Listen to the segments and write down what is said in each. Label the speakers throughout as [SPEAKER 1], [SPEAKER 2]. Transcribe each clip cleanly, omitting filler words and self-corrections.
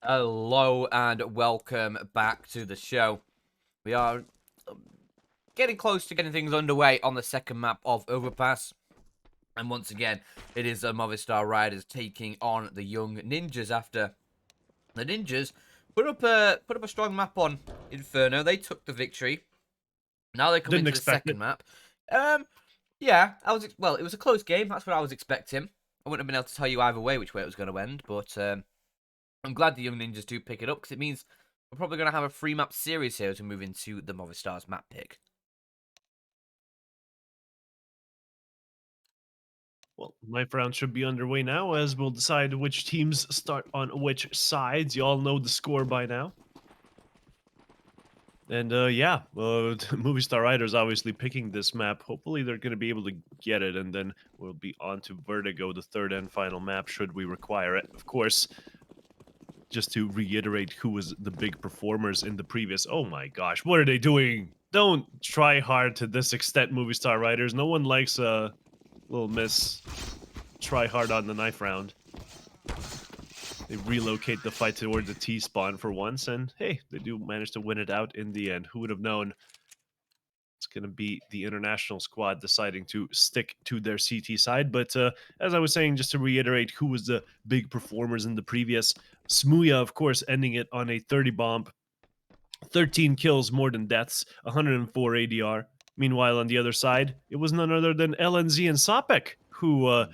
[SPEAKER 1] Hello and welcome back to the show. We are getting close to getting things underway on the second map of Overpass. And once again, it is the Movistar Riders taking on the Young Ninjas after the Ninjas put up a strong map on Inferno. They took the victory. Now they come into the second map. Yeah, it was a close game. That's what I was expecting. I wouldn't have been able to tell you either way which way it was going to end, but I'm glad the Young Ninjas do pick it up because it means we're probably going to have a 3-map series here as we move into the Movistar's map pick.
[SPEAKER 2] Well, knife round should be underway now as we'll decide which teams start on which sides. You all know the score by now. And Movistar Riders obviously picking this map. Hopefully they're going to be able to get it, and then we'll be on to Vertigo, the third and final map, should we require it. Of course, just to reiterate who was the big performers in the previous... Oh my gosh, what are they doing? Don't try hard to this extent, Movistar Riders. No one likes a little miss. Try hard on the knife round. They relocate the fight toward the T-spawn for once, and hey, they do manage to win it out in the end. Who would have known? It's going to be the international squad deciding to stick to their CT side. But as I was saying, just to reiterate who was the big performers in the previous, Smuya, of course, ending it on a 30 bomb, 13 kills more than deaths, 104 ADR. Meanwhile, on the other side, it was none other than LNZ and Sapek who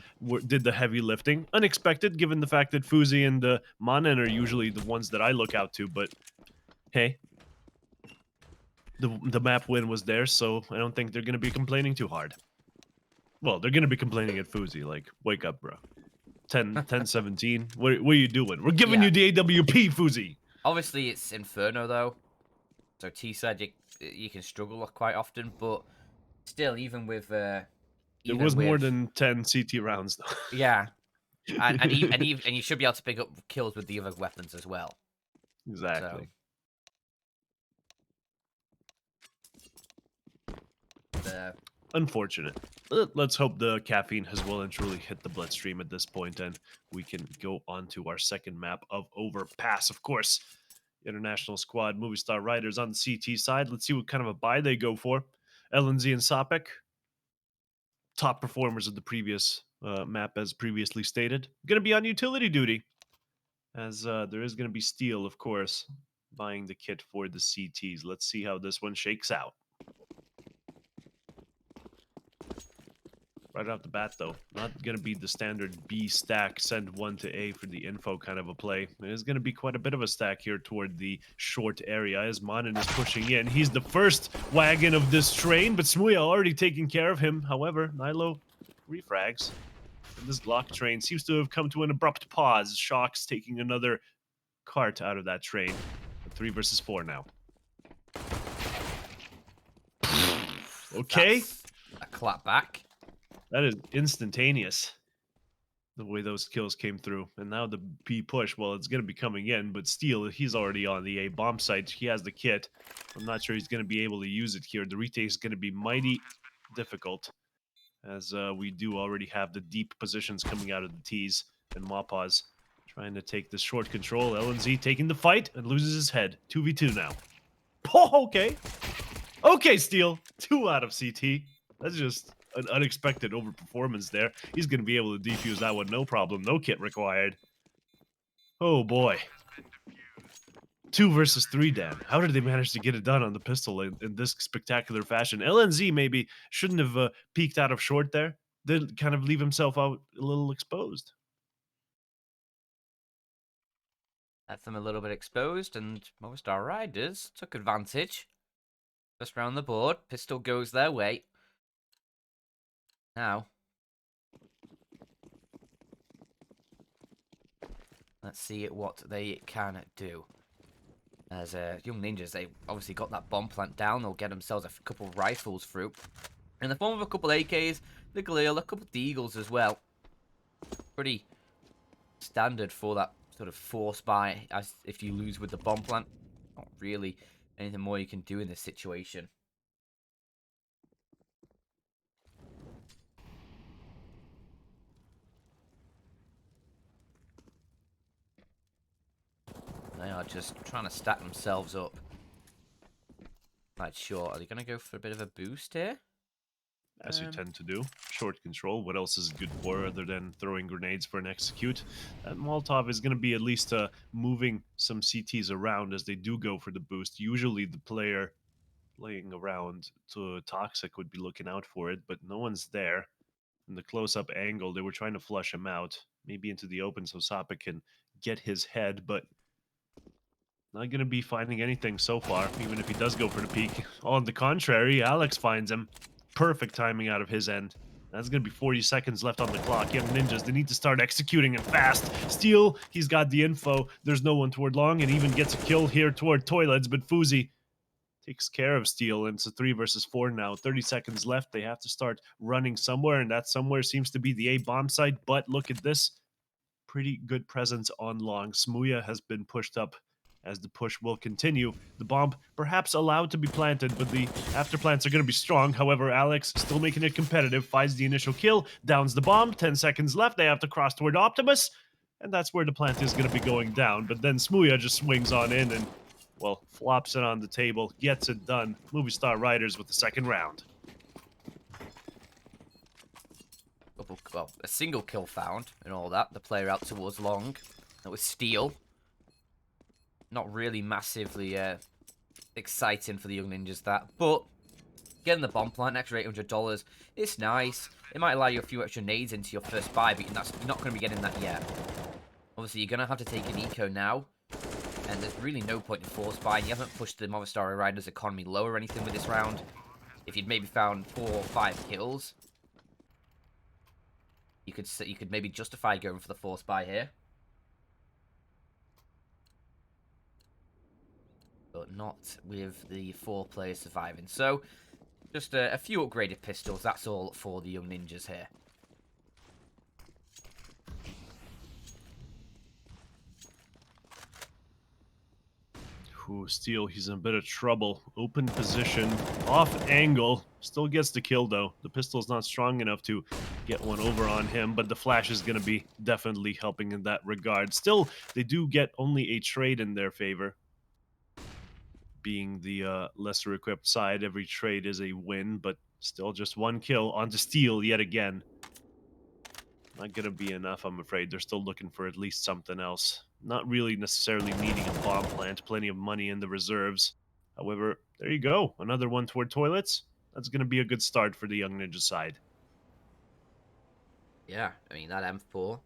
[SPEAKER 2] did the heavy lifting. Unexpected, given the fact that Fuzi and Manen are usually the ones that I look out to, but hey, the map win was there, so I don't think they're going to be complaining too hard. Well, they're going to be complaining at Fuzi, like, wake up, bro. 10-17, what are you doing? We're giving you the AWP, Fuzi!
[SPEAKER 1] Obviously, it's Inferno, though. So T-side, you can struggle quite often, but still, even with...
[SPEAKER 2] There was more than 10 CT rounds, though.
[SPEAKER 1] Yeah. And you should be able to pick up kills with the other weapons as well.
[SPEAKER 2] Exactly.
[SPEAKER 1] So,
[SPEAKER 2] unfortunate. Let's hope the caffeine has well and truly hit the bloodstream at this point, and we can go on to our second map of Overpass. Of course, international squad, Movistar Riders on the CT side. Let's see what kind of a buy they go for. LNZ and Sapek, top performers of the previous map, as previously stated. Going to be on utility duty, as there is going to be Steel, of course, buying the kit for the CTs. Let's see how this one shakes out. Right off the bat, though, not going to be the standard B stack, send one to A for the info kind of a play. It is going to be quite a bit of a stack here toward the short area as Manen is pushing in. He's the first wagon of this train, but Smuya already taking care of him. However, Nilo refrags. And this Glock train seems to have come to an abrupt pause. Shock's taking another cart out of that train. 3 versus 4 now. Okay.
[SPEAKER 1] That's a clap back.
[SPEAKER 2] That is instantaneous, the way those kills came through. And now the B push, well, it's going to be coming in, but Steel, he's already on the A bomb site. He has the kit. I'm not sure he's going to be able to use it here. The retake is going to be mighty difficult, as we do already have the deep positions coming out of the T's, and Mapa's trying to take the short control. LNZ taking the fight and loses his head. 2v2 now. Oh, okay. Okay, Steel. 2 out of CT. That's just an unexpected overperformance there. He's going to be able to defuse that one, no problem. No kit required. Oh, boy. 2 versus 3, Dan. How did they manage to get it done on the pistol in this spectacular fashion? LNZ maybe shouldn't have peeked out of short there. Did kind of leave himself out a little exposed.
[SPEAKER 1] Left them a little bit exposed, and Movistar Riders took advantage. Just round the board. Pistol goes their way. Now, let's see what they can do. As Young Ninjas, they obviously got that bomb plant down. They'll get themselves a couple rifles through. In the form of a couple AKs, the Galil, a couple Deagles as well. Pretty standard for that sort of force buy, as if you lose with the bomb plant. Not really anything more you can do in this situation. They are just trying to stack themselves up. Right, sure. Are they going to go for a bit of a boost here?
[SPEAKER 2] As you tend to do. Short control, what else is it good for other than throwing grenades for an execute? That Molotov is going to be at least moving some CTs around as they do go for the boost. Usually the player playing around to Toxic would be looking out for it, but no one's there. In the close-up angle, they were trying to flush him out, maybe into the open so Sapa can get his head, but not going to be finding anything so far, even if he does go for the peak. On the contrary, Alex finds him. Perfect timing out of his end. That's going to be 40 seconds left on the clock. Young Ninjas, they need to start executing him fast. Steel, he's got the info. There's no one toward long, and even gets a kill here toward Toilets, but Fuzi takes care of Steel, and it's a 3 versus 4 now. 30 seconds left. They have to start running somewhere, and that somewhere seems to be the A bomb site, but look at this. Pretty good presence on long. Smuya has been pushed up as the push will continue. The bomb perhaps allowed to be planted, but the afterplants are going to be strong. However, Alex still making it competitive, finds the initial kill, downs the bomb, 10 seconds left. They have to cross toward Optimus, and that's where the plant is going to be going down. But then Smuya just swings on in and, well, flops it on the table, gets it done. Movistar Riders with the second round.
[SPEAKER 1] Well, a single kill found and all that. The player out towards long. That was Steel. Not really massively exciting for the Young Ninjas, that. But getting the bomb plant, extra $800, it's nice. It might allow you a few extra nades into your first buy, but you're not going to be getting that yet. Obviously, you're going to have to take an eco now. And there's really no point in force buying. You haven't pushed the Movistar Riders economy low or anything with this round. If you'd maybe found 4 or 5 kills, you could maybe justify going for the force buy here. But not with the 4 players surviving. So, just a few upgraded pistols. That's all for the Young Ninjas here.
[SPEAKER 2] Ooh, Steel, he's in a bit of trouble. Open position, off angle. Still gets the kill, though. The pistol's not strong enough to get one over on him, but the flash is going to be definitely helping in that regard. Still, they do get only a trade in their favor. Being the lesser equipped side, every trade is a win, but still just 1 kill onto Steel yet again. Not going to be enough, I'm afraid. They're still looking for at least something else. Not really necessarily needing a bomb plant. Plenty of money in the reserves. However, there you go. Another one toward Toilets. That's going to be a good start for the Young Ninja side.
[SPEAKER 1] Yeah, I mean, that M4.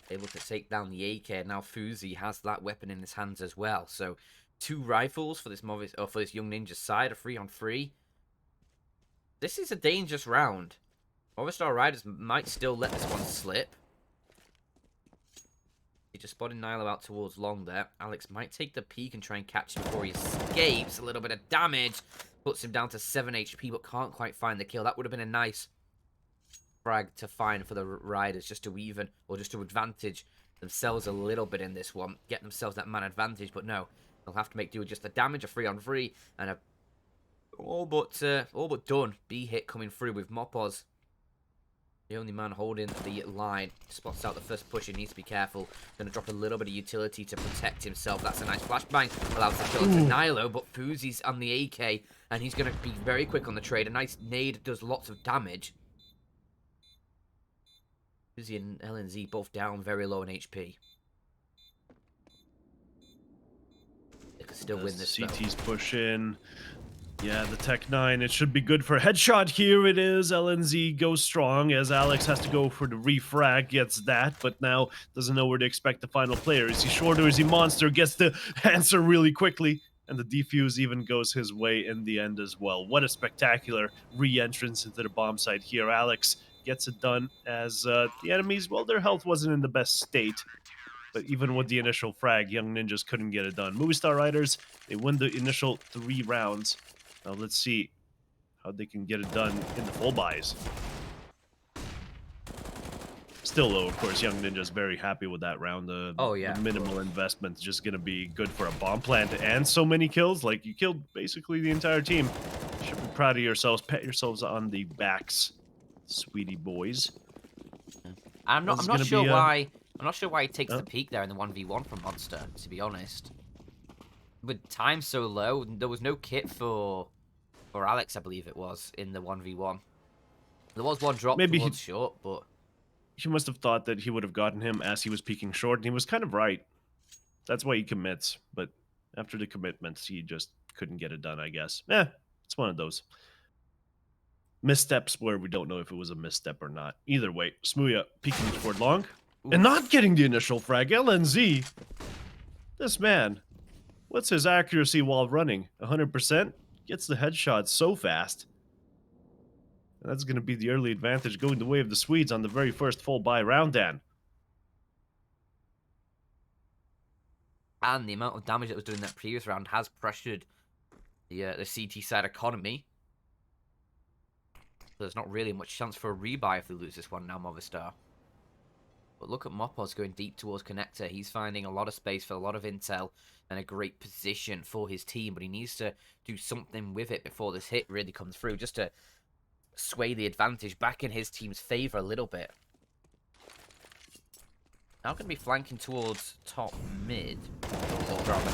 [SPEAKER 1] Able to take down the AK. Now Fuzi has that weapon in his hands as well. So, 2 rifles for this for this Young Ninja side. A 3-on-3. This is a dangerous round. Movistar Riders might still let this one slip. He just spotted Nilo out towards long there. Alex might take the peek and try and catch him before he escapes. A little bit of damage. Puts him down to 7 HP, but can't quite find the kill. That would have been a nice frag to find for the Riders, just to even, or just to advantage themselves a little bit in this one. Get themselves that man advantage, but no. They'll have to make do with just the damage, a 3-on-3, and a all but done B hit coming through with Mopoz. The only man holding the line. Spots out the first push. He needs to be careful. Going to drop a little bit of utility to protect himself. That's a nice flashbang. Allows the kill to Nilo, but Fuzi's on the AK, and he's going to be very quick on the trade. A nice nade does lots of damage. Fuzi and LNZ both down very low in HP. They could still win this,
[SPEAKER 2] CT's push in. Yeah, the Tech 9, it should be good for a headshot. Here it is. LNZ goes strong as Alex has to go for the refrag, gets that, but now doesn't know where to expect the final player. Is he short or is he monster? Gets the answer really quickly, and the defuse even goes his way in the end as well. What a spectacular re-entrance into the bomb site here. Alex gets it done as the enemies, well, their health wasn't in the best state. But even with the initial frag, Young Ninjas couldn't get it done. Movistar Riders, they win the initial 3 rounds. Now let's see how they can get it done in the full buys. Still, though, of course, Young Ninja's very happy with that round. The minimal investment is just going to be good for a bomb plant and so many kills. Like, you killed basically the entire team. You should be proud of yourselves. Pat yourselves on the backs, sweetie boys.
[SPEAKER 1] I'm not sure why I'm not sure why he takes
[SPEAKER 2] Oh,
[SPEAKER 1] the peak there in the 1v1 from Monster, to be honest. With time so low, there was no kit for Alex, I believe it was, in the 1v1. There was one drop
[SPEAKER 2] maybe
[SPEAKER 1] towards short, but
[SPEAKER 2] he must have thought that he would have gotten him as he was peeking short, and he was kind of right. That's why he commits, but after the commitments, he just couldn't get it done, I guess. It's one of those missteps where we don't know if it was a misstep or not. Either way, Smooya peeking toward long and not getting the initial frag. LNZ, this man, what's his accuracy while running? 100%? Gets the headshot so fast. And that's going to be the early advantage going the way of the Swedes on the very first full buy round, Dan.
[SPEAKER 1] and the amount of damage that was done in that previous round has pressured the CT side economy. There's not really much chance for a rebuy if they lose this one now, Movistar. But look at Mopos going deep towards Connector. He's finding a lot of space for a lot of intel and a great position for his team, but he needs to do something with it before this hit really comes through, just to sway the advantage back in his team's favor a little bit. Now going to be flanking towards top mid, or rather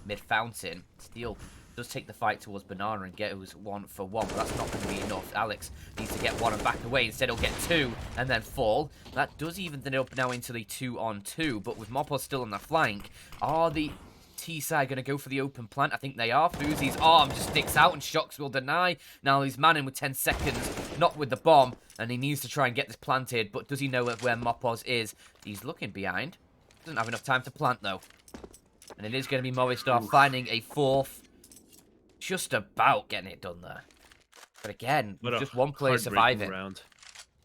[SPEAKER 1] mid fountain. Steel does take the fight towards Banana and goes 1-for-1, but that's not going to be enough. Alex needs to get one and back away. Instead, he'll get two and then fall. That does even it up now into the 2-on-2, but with Mopos still on the flank, are the T-side going to go for the open plant? I think they are. Fuzi's arm just sticks out and Shocks will deny. Now he's manning with 10 seconds, not with the bomb, and he needs to try and get this planted, but does he know where Mopos is? He's looking behind. Doesn't have enough time to plant, though. And it is going to be Movistar finding a fourth. Just about getting it done there. But again, just one player surviving.
[SPEAKER 2] Round.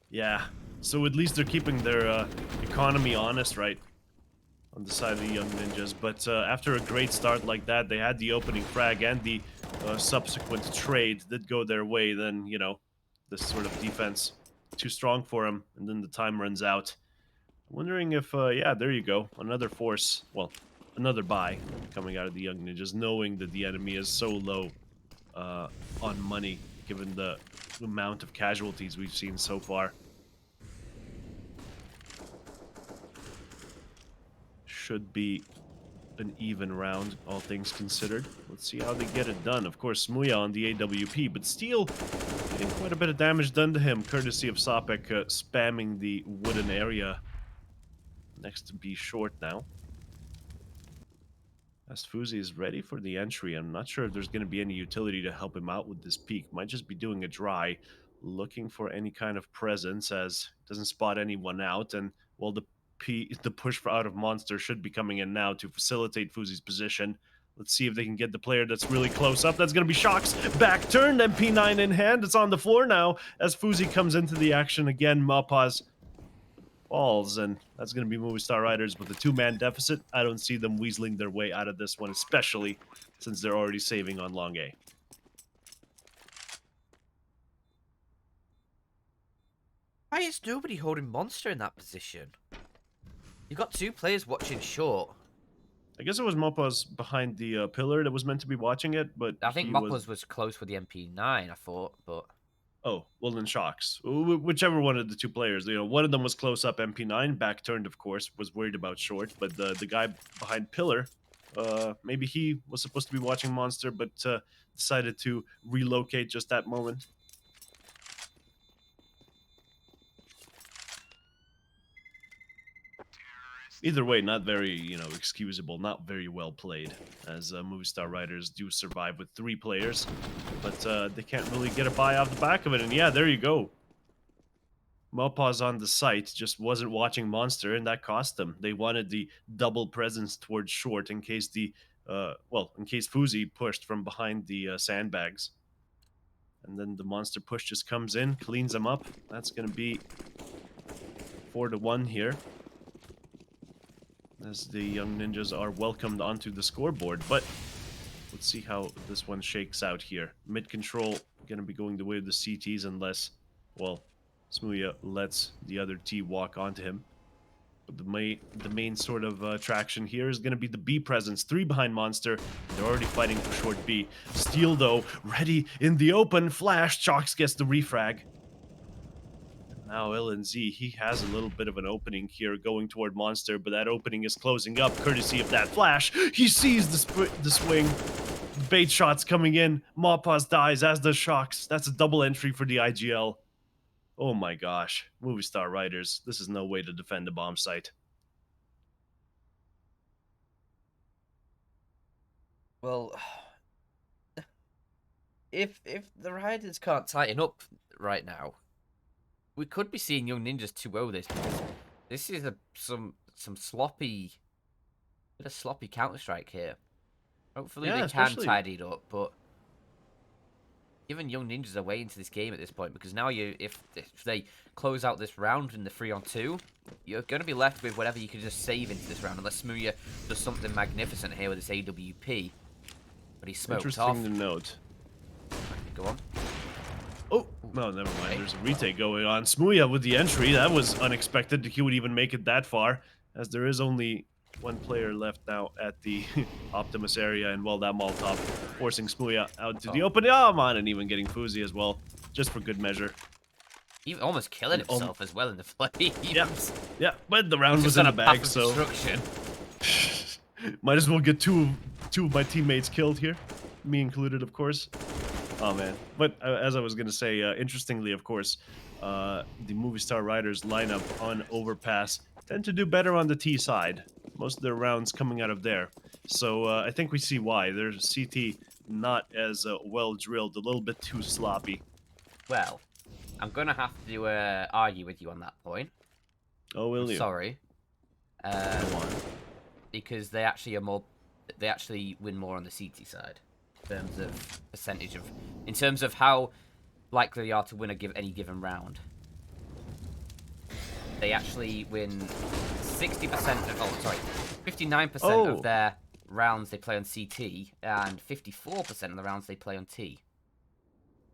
[SPEAKER 2] Yeah. So at least they're keeping their economy honest, right? On the side of the Young Ninjas. But after a great start like that, they had the opening frag and the subsequent trade that go their way. Then, you know, this sort of defense too strong for them. And then the time runs out. I'm wondering if, yeah, there you go. Another force. Well, another buy coming out of the Young Ninjas, knowing that the enemy is so low on money, given the amount of casualties we've seen so far. Should be an even round, all things considered. Let's see how they get it done. Of course, Smooya on the AWP, but Steel getting quite a bit of damage done to him, courtesy of Sopek spamming the wooden area next to B short now. As Fuzi is ready for the entry, I'm not sure if there's going to be any utility to help him out with this peak. Might just be doing a dry, looking for any kind of presence, as doesn't spot anyone out. And, well, the push for out of Monster should be coming in now to facilitate Fuzi's position. Let's see if they can get the player that's really close up. That's going to be Shocks. Back turned, MP9 in hand. It's on the floor now as Fuzi comes into the action again. Mapaz falls, and that's going to be Movistar Riders with a two-man deficit. I don't see them weaseling their way out of this one, especially since they're already saving on long A.
[SPEAKER 1] Why is nobody holding Monster in that position? You've got two players watching short.
[SPEAKER 2] I guess it was Mopaz behind the pillar that was meant to be watching it, but
[SPEAKER 1] I think Mopaz was close with the MP9, I thought, but...
[SPEAKER 2] Oh, well then Shocks. Whichever one of the two players. You know, one of them was close up MP9, back turned, of course, was worried about short, but the guy behind pillar, maybe he was supposed to be watching Monster, but decided to relocate just that moment. Either way, not very, you know, excusable, not very well played, as Movistar Riders do survive with 3 players, but they can't really get a buy off the back of it, and yeah, there you go. Mopaz on the site just wasn't watching Monster, and that cost them. They wanted the double presence towards short in case the, in case Fuzi pushed from behind the sandbags. And then the Monster push just comes in, cleans them up. That's going to be 4-1 here, as the Young Ninjas are welcomed onto the scoreboard. But let's see how this one shakes out here. Mid control going to be going the way of the CTs unless, well, Smooya lets the other T walk onto him. But the main sort of traction here is going to be the B presence. 3 behind Monster. They're already fighting for short B. Steel, though, ready in the open. Flash. Chalks gets the refrag. Now LNZ, he has a little bit of an opening here going toward Monster, but that opening is closing up courtesy of that flash. He sees the swing. Bait shots coming in. Mawpaws dies, as does Shocks. That's a double entry for the IGL. Oh my gosh. Movistar Riders, this is no way to defend a bomb site.
[SPEAKER 1] Well, if the Riders can't tighten up right now, we could be seeing Young Ninjas 2-0 this, because this is some sloppy, bit of sloppy Counter-Strike here. Hopefully
[SPEAKER 2] Yeah,
[SPEAKER 1] they can
[SPEAKER 2] especially.
[SPEAKER 1] tidy it up, but giving Young Ninjas a way into this game at this point, because now if they close out this round in the 3-on-2, you're going to be left with whatever you can just save into this round, unless Smooya does something magnificent here with this AWP. But he's smoked off.
[SPEAKER 2] Interesting to note.
[SPEAKER 1] Go on.
[SPEAKER 2] Oh, no, never mind. There's a retake going on. Smooya with the entry. That was unexpected. He would even make it that far, as there is only one player left now at the Optimus area, and well, that Molotov forcing Smooya out to the open. Oh, man, and even getting Fuzi as well, just for good measure.
[SPEAKER 1] Even almost killing himself as well in the flames.
[SPEAKER 2] Yeah, but the round
[SPEAKER 1] He's
[SPEAKER 2] was
[SPEAKER 1] just
[SPEAKER 2] in
[SPEAKER 1] on
[SPEAKER 2] the
[SPEAKER 1] a path
[SPEAKER 2] bag,
[SPEAKER 1] of
[SPEAKER 2] so
[SPEAKER 1] destruction.
[SPEAKER 2] might as well get two of my teammates killed here, me included, of course. Oh man! But as I was gonna say, interestingly, of course, the Movistar Riders lineup on Overpass tend to do better on the T side. Most of their rounds coming out of there, so I think we see why. Their CT not as well drilled, a little bit too sloppy.
[SPEAKER 1] Well, I'm going to have to argue with you on that point.
[SPEAKER 2] Oh,
[SPEAKER 1] I'm
[SPEAKER 2] will you?
[SPEAKER 1] sorry.
[SPEAKER 2] Go on.
[SPEAKER 1] Because they actually are more, they actually win more on the CT side in terms of percentage of, in terms of how likely they are to win any given round. They actually win 60% of, oh sorry, 59% of
[SPEAKER 2] Oh,
[SPEAKER 1] their rounds they play on CT and 54% of the rounds they play on T.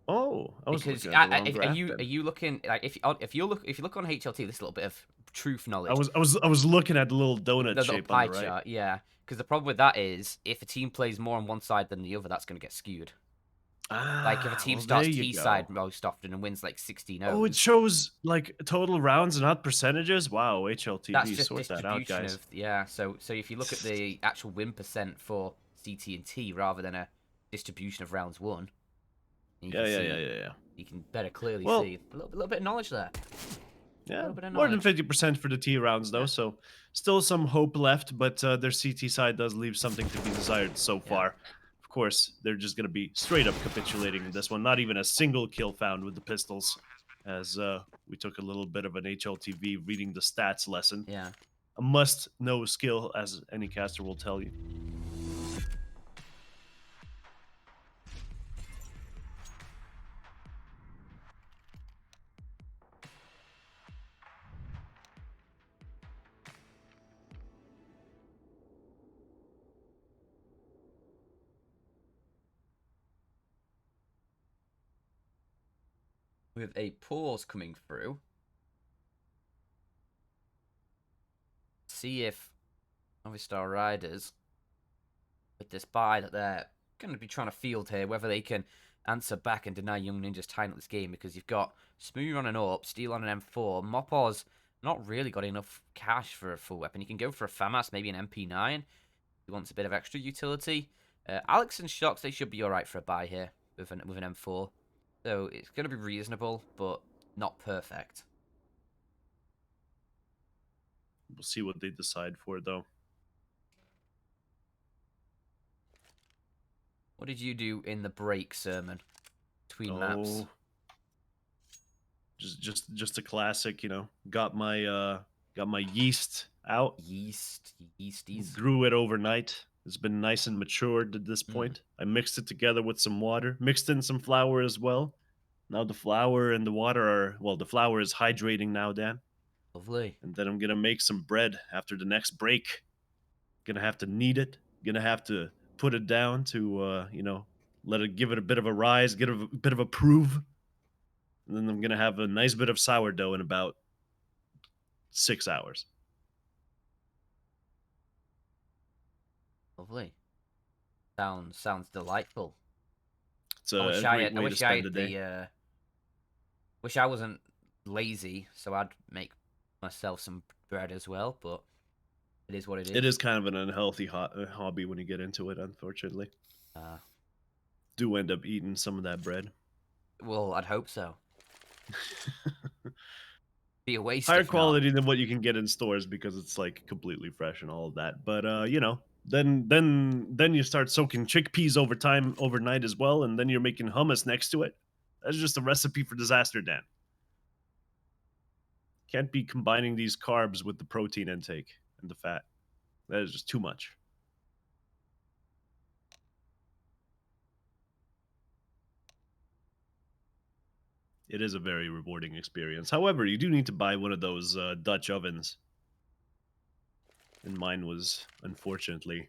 [SPEAKER 2] oh! I was
[SPEAKER 1] Because
[SPEAKER 2] looking at the wrong
[SPEAKER 1] are
[SPEAKER 2] graph
[SPEAKER 1] you
[SPEAKER 2] then.
[SPEAKER 1] looking like if you look on HLT, this little bit of truth
[SPEAKER 2] I
[SPEAKER 1] knowledge.
[SPEAKER 2] was I was I was looking at the little donut
[SPEAKER 1] The little
[SPEAKER 2] shape on
[SPEAKER 1] pie
[SPEAKER 2] the right.
[SPEAKER 1] chart, yeah. Because the problem with that is, if a team plays more on one side than the other, that's going to get skewed. Like, if a
[SPEAKER 2] Ah,
[SPEAKER 1] team
[SPEAKER 2] well, there
[SPEAKER 1] starts
[SPEAKER 2] you
[SPEAKER 1] T
[SPEAKER 2] go.
[SPEAKER 1] side most often and wins like 16
[SPEAKER 2] Oh, it
[SPEAKER 1] O's,
[SPEAKER 2] shows like total rounds and not percentages. Wow,
[SPEAKER 1] that's
[SPEAKER 2] HLTV,
[SPEAKER 1] just
[SPEAKER 2] sort that out,
[SPEAKER 1] distribution
[SPEAKER 2] guys.
[SPEAKER 1] of, yeah. So if you look at the actual win percent for CT and T rather than a distribution of rounds won, you
[SPEAKER 2] Yeah,
[SPEAKER 1] can
[SPEAKER 2] yeah, yeah,
[SPEAKER 1] see,
[SPEAKER 2] yeah, yeah.
[SPEAKER 1] you can better clearly
[SPEAKER 2] Well,
[SPEAKER 1] see a little bit of knowledge there. A
[SPEAKER 2] yeah,
[SPEAKER 1] little bit of
[SPEAKER 2] more than
[SPEAKER 1] knowledge.
[SPEAKER 2] 50% for the T rounds though,
[SPEAKER 1] Yeah,
[SPEAKER 2] so still some hope left, but their CT side does leave something to be desired so
[SPEAKER 1] yeah.
[SPEAKER 2] far. Of course, they're just gonna be straight up capitulating in this one. Not even a single kill found with the pistols, as we took a little bit of an HLTV reading the stats lesson.
[SPEAKER 1] Yeah.
[SPEAKER 2] A must-know skill, as any caster will tell you.
[SPEAKER 1] With a pause coming through, see if Movistar Riders, with this buy that they're going to be trying to field here, whether they can answer back and deny Young Ninjas tying up this game, because you've got Smooth on an AWP, Steel on an M4, Mopos not really got enough cash for a full weapon. You can go for a FAMAS, maybe an MP9, if he wants a bit of extra utility. Alex and Shocks, they should be alright for a buy here with an M4. So it's going to be reasonable, but not perfect.
[SPEAKER 2] We'll see what they decide for, though.
[SPEAKER 1] What did you do in the break, Sermon, between maps?
[SPEAKER 2] Oh, just a classic, you know. Got my yeast out,
[SPEAKER 1] Yeasties.
[SPEAKER 2] grew it overnight. It's been nice and matured at this
[SPEAKER 1] Mm,
[SPEAKER 2] point. I mixed it together with some water, mixed in some flour as well. Now the flour and the water are, well, the flour is hydrating now, Dan.
[SPEAKER 1] lovely.
[SPEAKER 2] And then I'm gonna make some bread after the next break. Gonna have to knead it. Gonna have to put it down to, let it give it a bit of a rise, get a bit of a prove. And then I'm gonna have a nice bit of sourdough in about 6 hours.
[SPEAKER 1] Lovely. Sounds delightful.
[SPEAKER 2] It's
[SPEAKER 1] I wish
[SPEAKER 2] a
[SPEAKER 1] I
[SPEAKER 2] great
[SPEAKER 1] had. I
[SPEAKER 2] way to
[SPEAKER 1] wish I
[SPEAKER 2] spend
[SPEAKER 1] had
[SPEAKER 2] the day.
[SPEAKER 1] wish I wasn't lazy, so I'd make myself some bread as well, but it is what it
[SPEAKER 2] It
[SPEAKER 1] is.
[SPEAKER 2] is kind of an unhealthy hobby when you get into it, unfortunately.
[SPEAKER 1] Uh,
[SPEAKER 2] Do end up eating some of that bread.
[SPEAKER 1] well, I'd hope so. Be a waste
[SPEAKER 2] Higher
[SPEAKER 1] if not.
[SPEAKER 2] quality than what you can get in stores because it's like completely fresh and all of that. But you know, then you start soaking chickpeas over time overnight as well, and then you're making hummus next to it. That's just a recipe for disaster, Dan. Can't be combining these carbs with the protein intake and the fat. That is just too much. It is a very rewarding experience. However, you do need to buy one of those Dutch ovens. And mine was, unfortunately,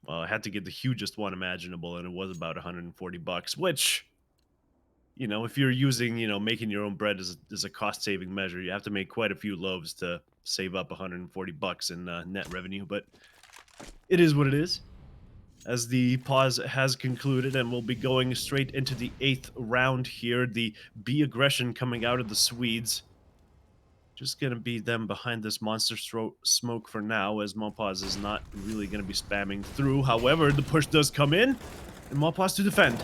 [SPEAKER 2] well, I had to get the hugest one imaginable, and it was about 140 bucks, which, you know, if you're using, you know, making your own bread as a cost saving measure, you have to make quite a few loaves to save up 140 bucks in net revenue, but it is what it is. As the pause has concluded, and we'll be going straight into the 8th round here. The B aggression coming out of the Swedes. Just going to be them behind this monster smoke for now, as Mopaz is not really going to be spamming through. However, the push does come in, and Mopaz to defend.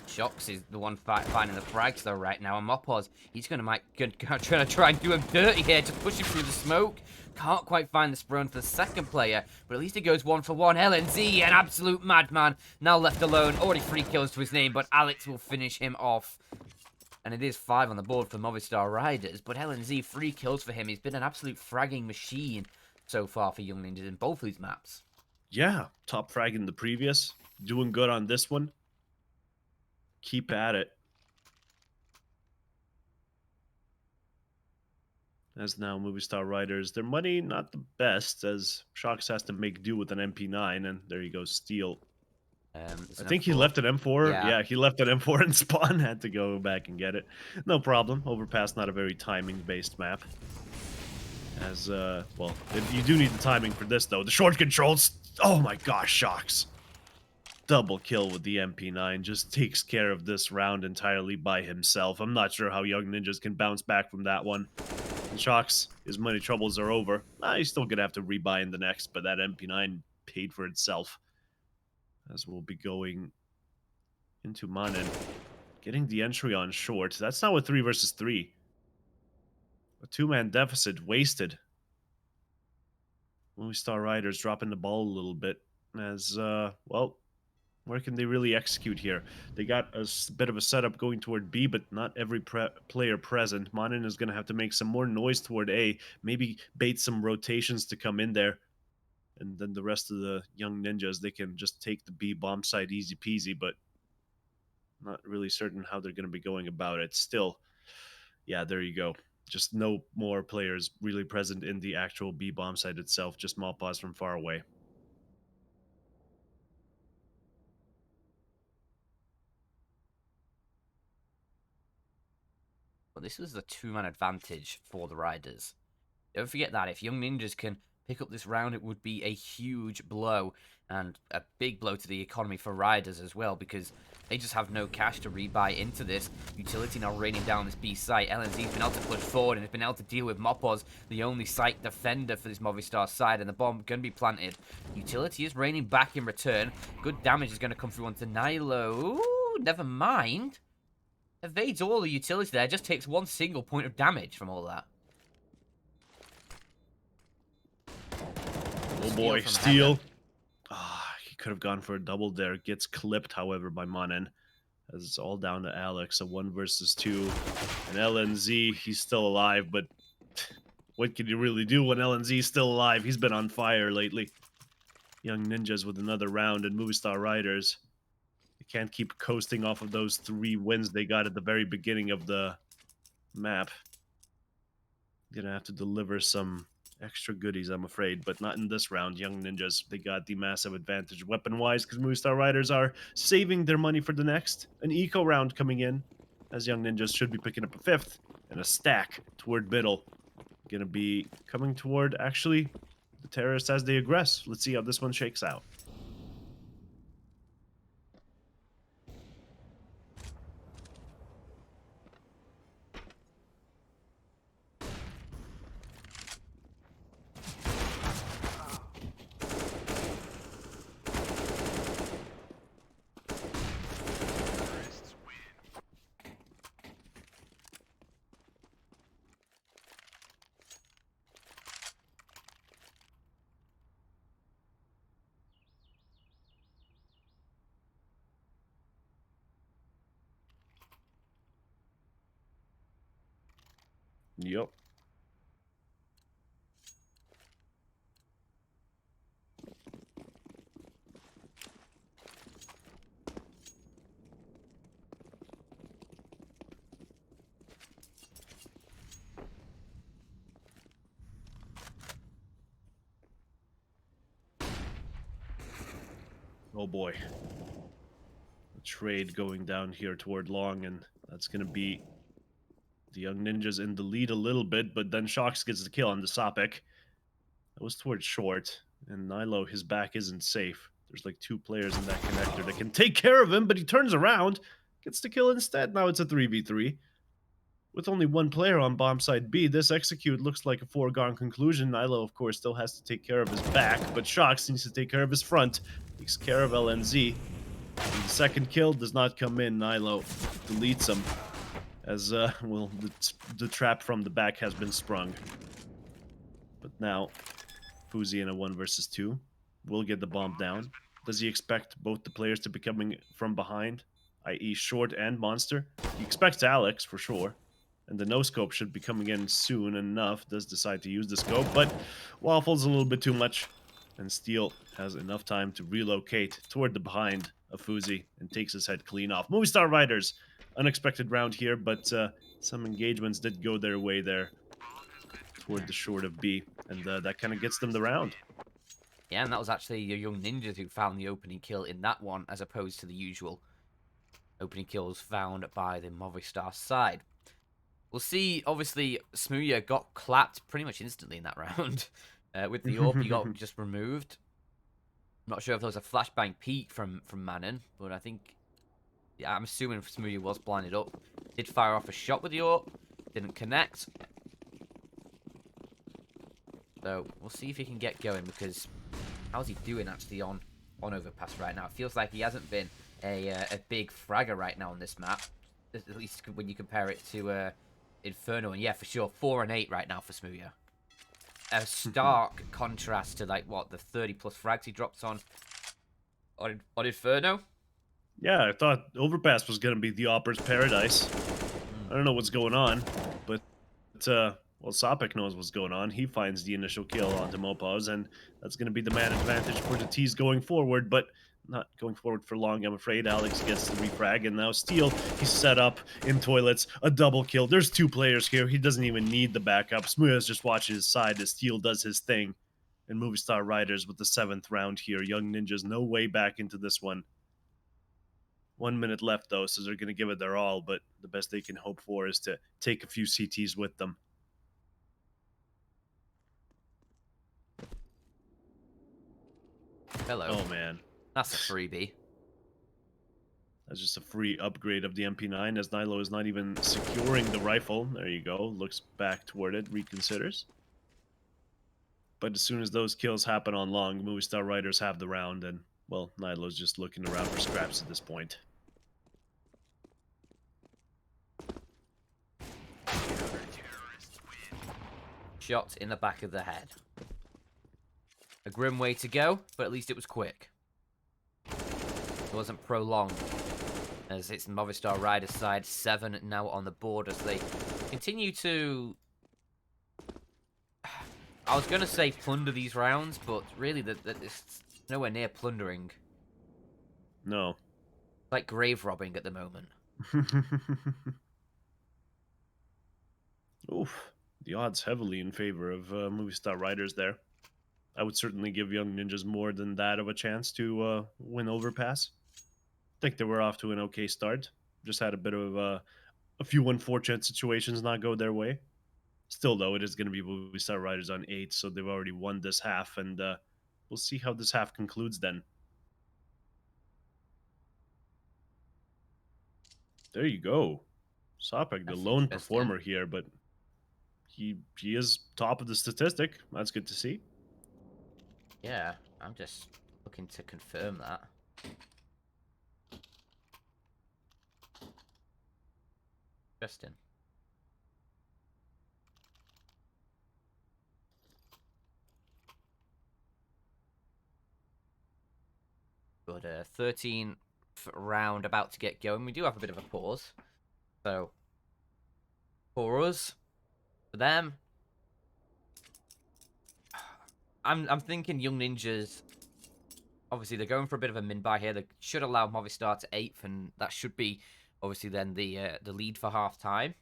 [SPEAKER 1] Shocks is the one finding the frags though right now, and Mopaz, he's gonna try and do him dirty here, just push him through the smoke. Can't quite find the sprone for the second player, but at least it goes 1-for-1. LNZ, an absolute madman, now left alone, already 3 kills to his name, but Alex will finish him off. And it is 5 on the board for Movistar Riders, but LNZ, 3 kills for him. He's been an absolute fragging machine so far for Young Ninjas in both these maps.
[SPEAKER 2] Yeah, top frag in the previous, doing good on this one. Keep at it. As now Movistar Riders, their money not the best, as Shox has to make do with an MP9, and there you go, steal. I think he left an M4.
[SPEAKER 1] Yeah.
[SPEAKER 2] Yeah, he left an M4 in spawn, had to go back and get it. No problem. Overpass, not a very timing-based map. As, well, you do need the timing for this, though. The short controls, oh my gosh, Shox. Double kill with the MP9, just takes care of this round entirely by himself. I'm not sure how Young Ninjas can bounce back from that one. And Shox, his money troubles are over. He's still gonna have to rebuy in the next, but that MP9 paid for itself. As we'll be going into Manin. Getting the entry on short. That's now a 3 versus 3. A 2-man deficit wasted. Movistar Riders dropping the ball a little bit. As, well, where can they really execute here? They got a bit of a setup going toward B, but not every player present. Manin is going to have to make some more noise toward A. Maybe bait some rotations to come in there. And then the rest of the Young Ninjas, they can just take the B bomb site easy peasy, but not really certain how they're going to be going about it. Still, yeah, there you go. Just no more players really present in the actual B bomb site itself, just Malpaz from far away.
[SPEAKER 1] But this was the 2-man advantage for the Riders. Don't forget that. If Young Ninjas can pick up this round, it would be a huge blow, and a big blow to the economy for Riders as well, because they just have no cash to rebuy into this. Utility now raining down this B site. LNZ's been able to push forward and has been able to deal with Mopaz, the only site defender for this Movistar side, and the bomb going to be planted. Utility is raining back in return. Good damage is going to come through onto Nilo. Ooh, never mind. Evades all the utility there, just takes 1 single point of damage from all that.
[SPEAKER 2] Oh boy, steal. He could have gone for a double there. Gets clipped, however, by Manin. As it's all down to Alex, a 1 versus 2. And LNZ, he's still alive, but what can you really do when LNZ's still alive? He's been on fire lately. Young Ninjas with another round, and Movistar Riders. They can't keep coasting off of those 3 wins they got at the very beginning of the map. Gonna have to deliver some extra goodies, I'm afraid, but not in this round. Young Ninjas, they got the massive advantage weapon-wise because Movistar Riders are saving their money for the next. An eco round coming in, as Young Ninjas should be picking up a 5th and a stack toward middle. Gonna be coming toward, actually, the terrorists as they aggress. Let's see how this one shakes out. Yep. Oh boy. A trade going down here toward long, and that's going to be the Young Ninjas in the lead a little bit, but then Shox gets the kill on the Sopik. That was towards short, and Nilo, his back isn't safe. There's like 2 players in that connector that can take care of him, but he turns around, gets the kill instead. Now it's a 3v3. With only 1 player on bomb side B, this execute looks like a foregone conclusion. Nilo, of course, still has to take care of his back, but Shox needs to take care of his front. Takes care of LNZ. And the second kill does not come in. Nilo deletes him. As, well, the trap from the back has been sprung. But now, Fuzi in a 1 versus 2 will get the bomb down. Does he expect both the players to be coming from behind, i.e. Short and Monster? He expects Alex, for sure. And the no-scope should be coming in soon enough. Does decide to use the scope, but Waffle's a little bit too much. And Steel has enough time to relocate toward the behind of Fuzi and takes his head clean off. Movistar Riders, unexpected round here, but some engagements did go their way there toward the short of B, and that kind of gets them the round.
[SPEAKER 1] Yeah, and that was actually your Young Ninjas who found the opening kill in that one, as opposed to the usual opening kills found by the Movistar side. We'll see, obviously, Smooya got clapped pretty much instantly in that round. With the AWP, he got just removed. I'm not sure if there was a flashbang peek from Manon, but I think, yeah, I'm assuming Smooya was blinded up. Did fire off a shot with the AWP, didn't connect. So we'll see if he can get going, because how's he doing actually on overpass right now? It feels like he hasn't been a big fragger right now on this map, at least when you compare it to Inferno. And yeah, for sure, 4 and 8 right now for Smooya. A stark contrast to, like, what, the 30 plus frags he drops on Inferno.
[SPEAKER 2] Yeah, I thought Overpass was going to be the Opera's paradise. I don't know what's going on, but well, Sopik knows what's going on. He finds the initial kill onto Mopaz, and that's going to be the man advantage for the T's going forward, but not going forward for long, I'm afraid. Alex gets the refrag, and now Steel, he's set up in toilets, a double kill. There's 2 players here. He doesn't even need the backup. Smooths just watches his side as Steel does his thing. And Movistar Riders with the 7th round here. Young Ninjas, no way back into this one. 1 minute left, though, so they're going to give it their all, but the best they can hope for is to take a few CTs with them.
[SPEAKER 1] Hello.
[SPEAKER 2] Oh, man.
[SPEAKER 1] That's a freebie.
[SPEAKER 2] That's just a free upgrade of the MP9, as Nilo is not even securing the rifle. There you go. Looks back toward it, reconsiders. But as soon as those kills happen on long, Movistar Riders have the round, and, well, Nilo's just looking around for scraps at this point.
[SPEAKER 1] Shot in the back of the head. A grim way to go, but at least it was quick. It wasn't prolonged, as it's Movistar Riders side 7 now on the board as they continue to... I was going to say plunder these rounds, but really it's nowhere near plundering.
[SPEAKER 2] No.
[SPEAKER 1] Like grave robbing at the moment.
[SPEAKER 2] Oof. The odds heavily in favor of Movistar Riders there. I would certainly give Young Ninjas more than that of a chance to win Overpass. I think they were off to an okay start. Just had a bit of a few unfortunate situations not go their way. Still, though, it is going to be Movistar Riders on 8, so they've already won this half, and we'll see how this half concludes then. There you go. Sopik, the lone performer here, but he is top of the statistic. That's good to see.
[SPEAKER 1] Yeah, I'm just looking to confirm that. Interesting. But 13th round about to get going. We do have a bit of a pause. So, for us, For them, I'm thinking Young Ninjas. Obviously, they're going for a bit of a min buy here. They should allow Movistar to 8th, and that should be obviously then the lead for half time.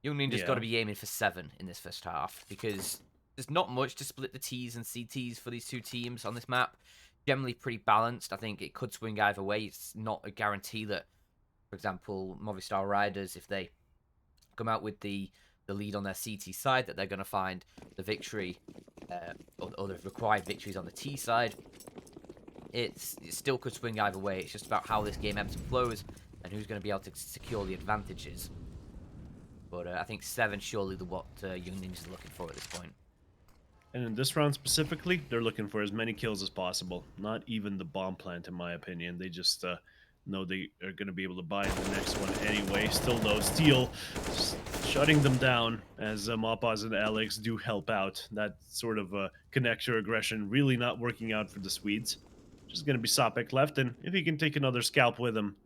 [SPEAKER 1] Young Ninja's got to
[SPEAKER 2] Yeah.
[SPEAKER 1] be aiming for 7 in this first half because there's not much to split the T's and CTs for these two teams on this map. Generally pretty balanced. I think it could swing either way. It's not a guarantee that, for example, Movistar Riders, if they come out with the lead on their CT side, that they're going to find the victory or the required victories on the T side. It still could swing either way. It's just about how this game ebbs and flows and who's going to be able to secure the advantages. But I think 7 surely what Young Ninja's are looking for at this point.
[SPEAKER 2] And in this round specifically, they're looking for as many kills as possible. Not even the bomb plant, in my opinion. They just know they are going to be able to buy the next one anyway. Still, though, Steel shutting them down as Mapaz and Alex do help out. That sort of connector aggression really not working out for the Swedes. Just going to be Sapek left, and if he can take another scalp with him,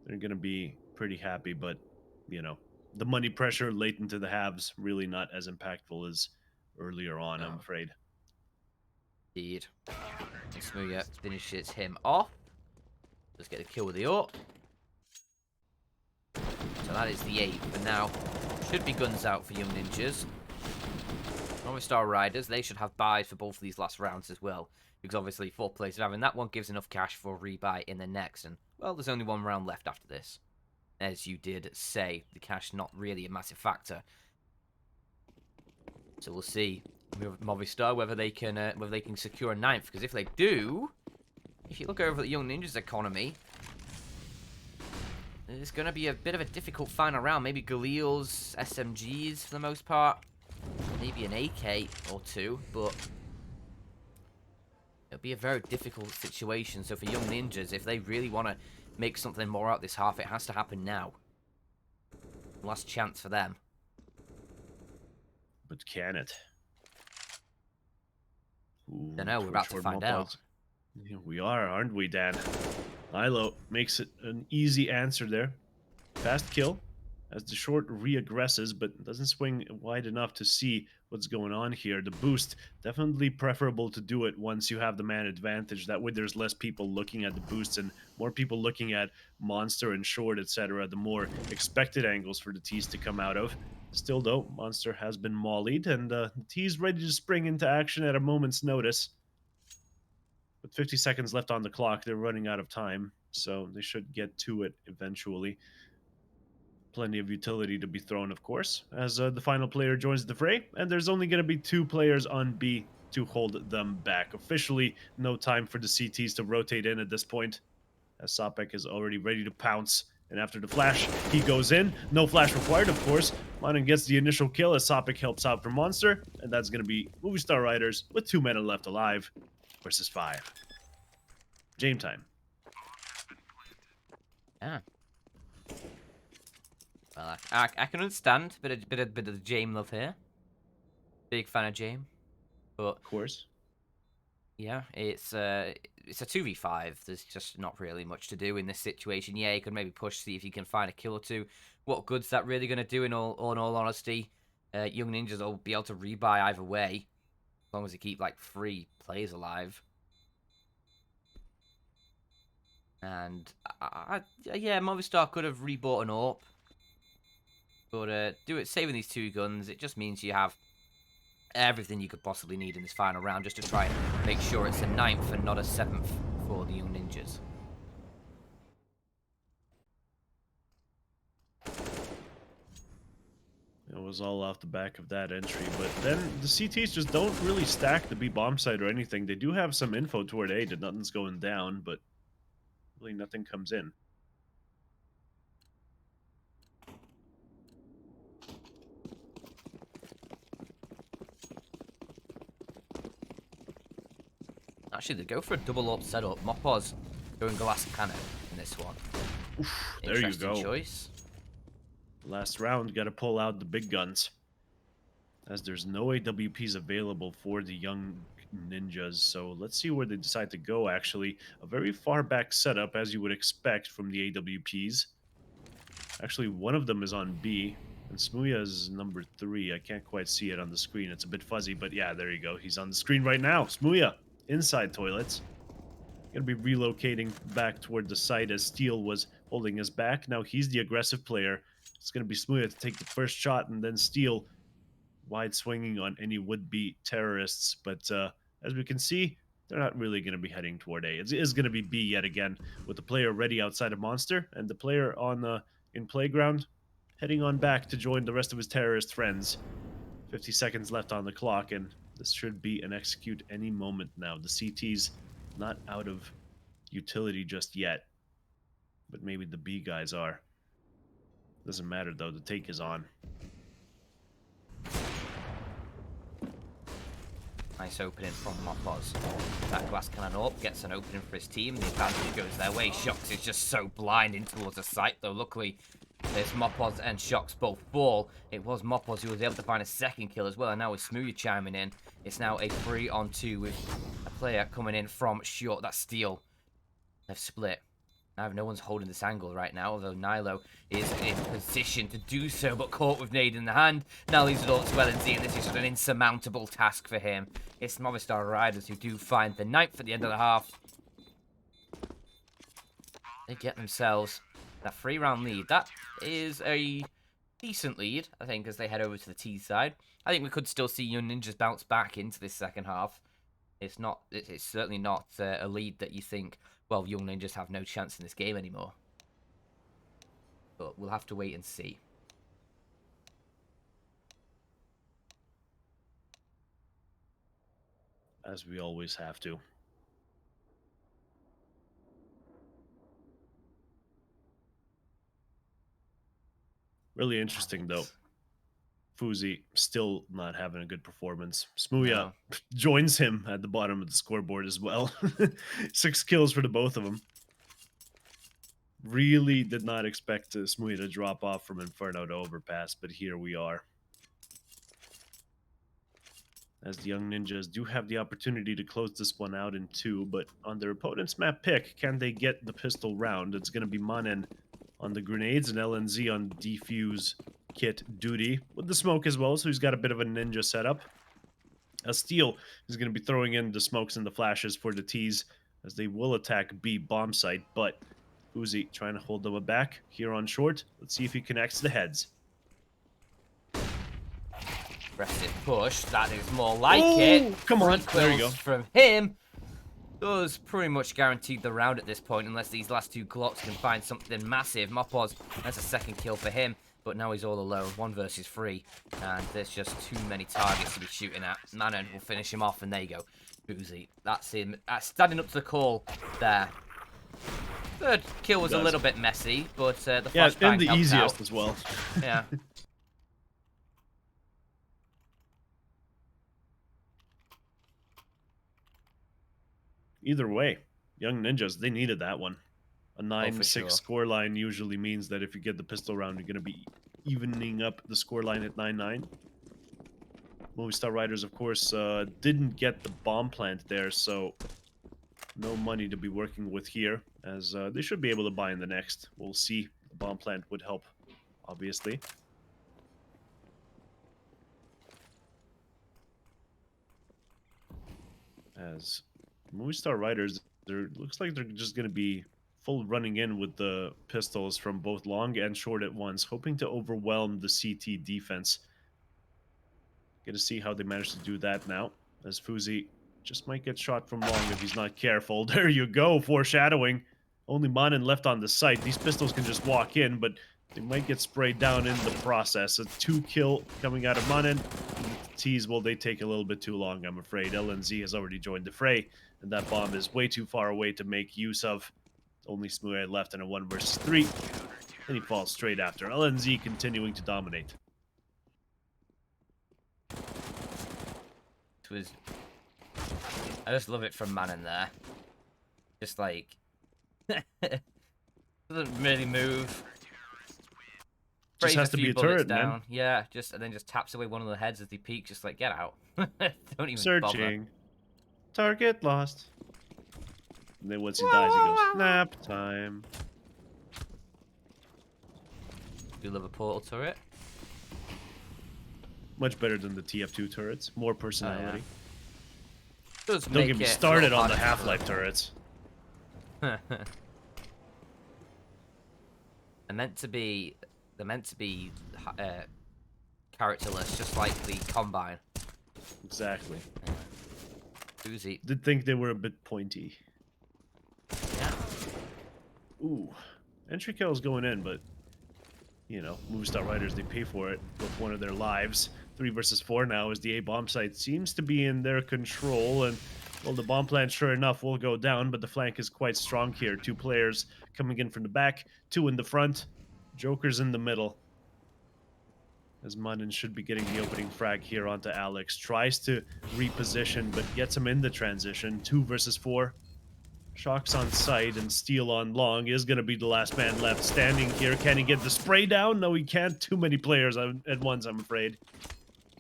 [SPEAKER 2] they're going to be pretty happy. But, you know, the money pressure late into the halves really not as impactful as earlier on, I'm afraid.
[SPEAKER 1] Indeed. Smooya finishes him off. Let's get a kill with the AWP. So that is the 8th. And now, should be guns out for Young Ninjas. Movistar Riders, they should have buys for both of these last rounds as well. Because obviously, 4th place having that one gives enough cash for a rebuy in the next. And, well, there's only one round left after this. As you did say, the cash not really a massive factor. So we'll see Movistar whether they can secure a 9th. Because if they do, if you look over at the Young Ninjas economy, it's going to be a bit of a difficult final round. Maybe Galil's SMGs for the most part. Maybe an AK or 2, but it'll be a very difficult situation. So for Young Ninjas, if they really want to make something more out this half, it has to happen now. Last chance for them.
[SPEAKER 2] But can it? Ooh,
[SPEAKER 1] Don't know, we're about to find out.
[SPEAKER 2] Yeah, we are, aren't we, Dan? Lilo makes it an easy answer there. Fast kill as the short re-aggresses, but doesn't swing wide enough to see what's going on here. The boost, definitely preferable to do it once you have the man advantage. That way there's less people looking at the boosts and more people looking at Monster and short, etc. The more expected angles for the T's to come out of. Still, though, Monster has been mollied, and the T's ready to spring into action at a moment's notice. With 50 seconds left on the clock, they're running out of time, so they should get to it eventually. Plenty of utility to be thrown, of course, as the final player joins the fray, and there's only going to be 2 players on B to hold them back. Officially, no time for the CTs to rotate in at this point, as Sapek is already ready to pounce. And after the flash, he goes in. No flash required, of course. Monin gets the initial kill as Sapek helps out for Monster, and that's going to be Movistar Riders with 2 men left alive versus 5. Game time.
[SPEAKER 1] Yeah. Well, I can understand a bit of the Jame love here. Big fan of Jame, but
[SPEAKER 2] Of course.
[SPEAKER 1] yeah, it's a 2v5. There's just not really much to do in this situation. Yeah, you could maybe push, see if you can find a kill or 2. What good's that really going to do in all honesty? Young Ninjas will be able to rebuy either way, as long as they keep like 3 players alive. And yeah, Movistar could have rebought an AWP. But saving these 2 guns, it just means you have everything you could possibly need in this final round, just to try and make sure it's a 9th and not a 7th for the Young Ninjas.
[SPEAKER 2] It was all off the back of that entry, but then the CTs just don't really stack the B bomb site or anything. They do have some info toward A that nothing's going down, but really nothing comes in.
[SPEAKER 1] Actually, they go for a double AWP setup. Mopos going glass cannon in this one.
[SPEAKER 2] Oof, there you go.
[SPEAKER 1] Choice.
[SPEAKER 2] Last round, got to pull out the big guns, as there's no AWPs available for the Young Ninjas. So let's see where they decide to go, actually. A very far back setup, as you would expect from the AWPs. Actually, one of them is on B, And Smooya is number 3. I can't quite see it on the screen. It's a bit fuzzy, but yeah, there you go. He's on the screen right now. Smooya, inside toilets. Gonna be relocating back toward the site as Steel was holding us back. Now he's the aggressive player. It's gonna be Smooya to take the first shot, and then Steel wide swinging on any would-be terrorists. But as we can see, they're not really going to be heading toward A. It is going to be B yet again, with the player ready outside of Monster, and the player on in Playground heading on back to join the rest of his terrorist friends. 50 seconds left on the clock, and this should be an execute any moment now. The CT's not out of utility just yet, but maybe the B guys are. Doesn't matter though, the take is on.
[SPEAKER 1] Nice opening from Mopoz. That glass cannon up, gets an opening for his team. The advantage goes their way. Shox is just so blinding towards the site, though. Luckily, there's Mopoz and Shox both fall. It was Mopoz who was able to find a second kill as well, and now with Smoothie chiming in, it's now a 3-on-2 with a player coming in from short. That's Steel. They've split. Now no one's holding this angle right now, although Nilo is in position to do so, but caught with nade in the hand. Now leaves it all to LNZ, and this is just an insurmountable task for him. It's Movistar Riders who do find the 9th at the end of the half. They get themselves that 3-round lead. That is a decent lead, I think, as they head over to the T side. I think we could still see Young Ninjas bounce back into this second half. It's certainly not a lead that you think, well, Young Ninjas have no chance in this game anymore. But we'll have to wait and see.
[SPEAKER 2] As we always have to. Really interesting, though. Fuzi still not having a good performance. Smooya joins him at the bottom of the scoreboard as well. 6 kills for the both of them. Really did not expect Smooya to drop off from Inferno to Overpass, but here we are. As the Young Ninjas do have the opportunity to close this one out in 2, but on their opponent's map pick, can they get the pistol round? It's going to be Manen on the grenades and LNZ on defuse kit duty with the smoke as well, so he's got a bit of a ninja setup. Steel is going to be throwing in the smokes and the flashes for the T's as they will attack B bomb site, but Uzi trying to hold them back here on short. Let's see if he connects the heads.
[SPEAKER 1] Aggressive push, that is more like it.
[SPEAKER 2] Come on, there you go.
[SPEAKER 1] From him. Does pretty much guaranteed the round at this point, unless these last 2 Glocks can find something massive. Mopoz, that's a second kill for him, but now he's all alone, 1 versus 3, and there's just too many targets to be shooting at. Manon will finish him off, and there you go. Boozy, that's him, standing up to the call there. Third kill was a little bit messy, but the flashbang
[SPEAKER 2] and the
[SPEAKER 1] helped
[SPEAKER 2] easiest
[SPEAKER 1] out.
[SPEAKER 2] as well.
[SPEAKER 1] Yeah.
[SPEAKER 2] Either way, Young Ninjas, they needed that one. A 9-6
[SPEAKER 1] sure.
[SPEAKER 2] scoreline usually means that if you get the pistol round, you're going to be evening up the scoreline at 9-9. Movistar Riders, of course, didn't get the bomb plant there, so no money to be working with here, as they should be able to buy in the next. We'll see. The bomb plant would help, obviously. As Movistar Riders, looks like they're just going to be full running in with the pistols from both long and short at once, hoping to overwhelm the CT defense. Get to see how they manage to do that now, as Fuzi just might get shot from long if he's not careful. There you go, foreshadowing. Only Manen left on the site. These pistols can just walk in, but they might get sprayed down in the process. A 2-kill coming out of Manen. T's, well, they take a little bit too long, I'm afraid. LNZ has already joined the fray, and that bomb is way too far away to make use of. Only Smooth left in a 1 versus 3. And he falls straight after. LNZ continuing to dominate.
[SPEAKER 1] I just love it from Manon there. Just like doesn't really move.
[SPEAKER 2] Just has to be a turret,
[SPEAKER 1] down.
[SPEAKER 2] man.
[SPEAKER 1] Yeah, and then just taps away one of the heads as he peeks, just like, get out. Don't even
[SPEAKER 2] Searching.
[SPEAKER 1] bother.
[SPEAKER 2] Target lost. And then once he dies, he goes, nap time.
[SPEAKER 1] Do love a portal turret.
[SPEAKER 2] Much better than the TF2 turrets. More personality.
[SPEAKER 1] Does
[SPEAKER 2] Don't
[SPEAKER 1] make
[SPEAKER 2] get me
[SPEAKER 1] it a
[SPEAKER 2] started
[SPEAKER 1] little
[SPEAKER 2] on the
[SPEAKER 1] harder to
[SPEAKER 2] Half-Life turrets.
[SPEAKER 1] They're meant to be. They're meant to be characterless, just like the Combine.
[SPEAKER 2] Exactly.
[SPEAKER 1] Uzi.
[SPEAKER 2] Did think they were a bit pointy.
[SPEAKER 1] Yeah.
[SPEAKER 2] Ooh. Entry kill's going in, but you know, Movistar Riders, they pay for it with one of their lives. 3 versus 4 now as the A bomb site seems to be in their control, and well, the bomb plant sure enough will go down, but the flank is quite strong here. 2 players coming in from the back, 2 in the front, Joker's in the middle. As Munnen should be getting the opening frag here onto Alex. Tries to reposition, but gets him in the transition. 2 versus 4. Shock's on site and Steel on long is going to be the last man left standing here. Can he get the spray down? No, he can't. Too many players at once, I'm afraid.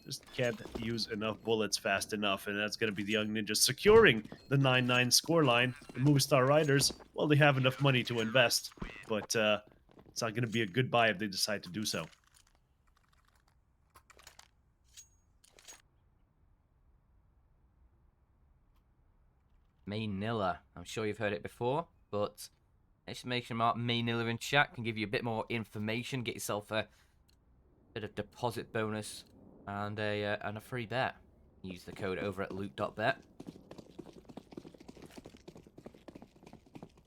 [SPEAKER 2] Just can't use enough bullets fast enough, and that's going to be the Young Ninjas securing the 9-9 scoreline. The Movistar Riders, well, they have enough money to invest, but it's not going to be a good buy if they decide to do so.
[SPEAKER 1] Manila. I'm sure you've heard it before, but exclamation mark Manila in chat can give you a bit more information. Get yourself a bit of deposit bonus and a free bet. Use the code over at Loot.BET.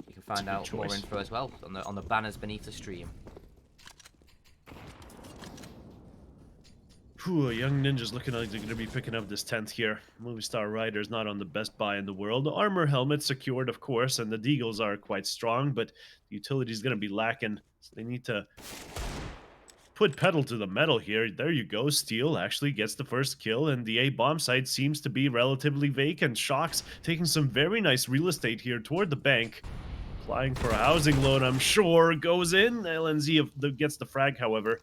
[SPEAKER 1] You can find out more info as well on the banners beneath the stream.
[SPEAKER 2] Whew, Young Ninjas looking like they're going to be picking up this 10th here. Movistar Riders not on the best buy in the world. The armor helmet secured, of course, and the Deagles are quite strong, but the utility is going to be lacking. So they need to put pedal to the metal here. There you go. Steel actually gets the first kill, and the A bomb site seems to be relatively vacant. Shocks taking some very nice real estate here toward the bank. Applying for a housing loan, I'm sure. Goes in. LNZ gets the frag, however,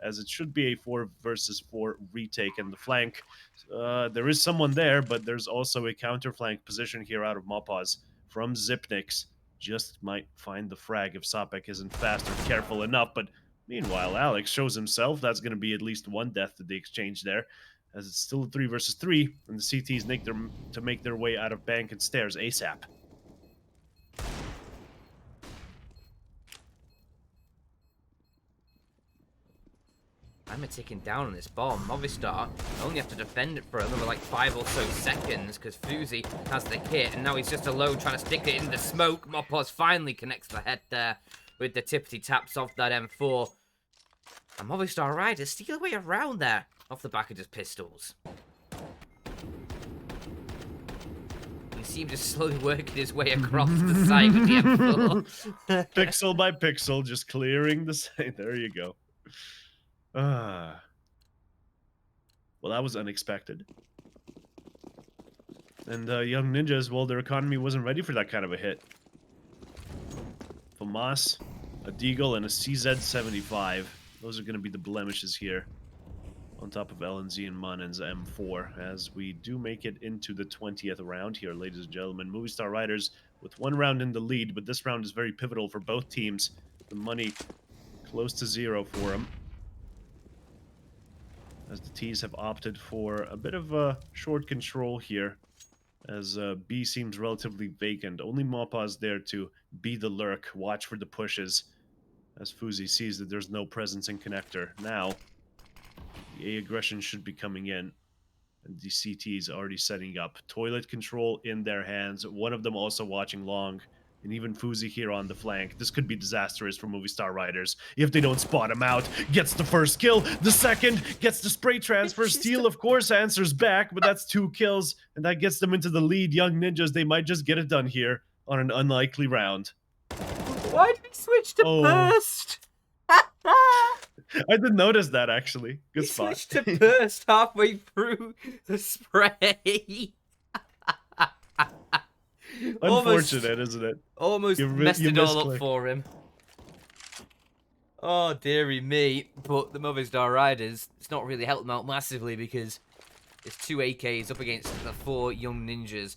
[SPEAKER 2] as it should be a 4 versus 4 retake in the flank. There is someone there, but there's also a counter flank position here out of Mopaz from Zipnix. Just might find the frag if Sapek isn't fast or careful enough, but meanwhile, Alex shows himself. That's going to be at least 1 death to the exchange there, as it's still a 3 versus 3, and the CTs need to make their way out of bank and stairs ASAP.
[SPEAKER 1] I'm ticking down on this bomb. Movistar only have to defend it for another like 5 or so seconds because Fuzi has the hit, and now he's just alone trying to stick it in the smoke. Mopaz finally connects the head there with the tippity taps off that M4. And Movistar Riders steal away around there off the back of just pistols. You see him just slowly working his way across the side with the M4.
[SPEAKER 2] Pixel by pixel, just clearing the site. There you go. Well, that was unexpected. And Young Ninjas, well, their economy wasn't ready for that kind of a hit. FAMAS, a Deagle, and a CZ-75. Those are going to be the blemishes here. On top of LNZ and Munen's M4, as we do make it into the 20th round here, ladies and gentlemen. Movistar Riders with 1 round in the lead, but this round is very pivotal for both teams. The money close to 0 for them, as the T's have opted for a bit of a short control here, as B seems relatively vacant. Only Mopaz there to be the lurk, watch for the pushes, as Fuzi sees that there's no presence in connector. Now, the A aggression should be coming in, and the CT is already setting up. Toilet control in their hands, one of them also watching long, and even Fuzi here on the flank. This could be disastrous for Movistar Riders if they don't spot him out. Gets the first kill, the second, gets the spray transfer. Steel, of course, answers back, but that's 2 kills, and that gets them into the lead. Young Ninjas, they might just get it done here on an unlikely round.
[SPEAKER 1] Why did he switch to burst?
[SPEAKER 2] I didn't notice that, actually. Good spot.
[SPEAKER 1] Switched to burst halfway through the spray.
[SPEAKER 2] Unfortunate, isn't it?
[SPEAKER 1] Almost messed it all up for him. Oh, dearie me. But the Movistar Riders, it's not really helped them out massively because it's 2 AKs up against the 4 Young Ninjas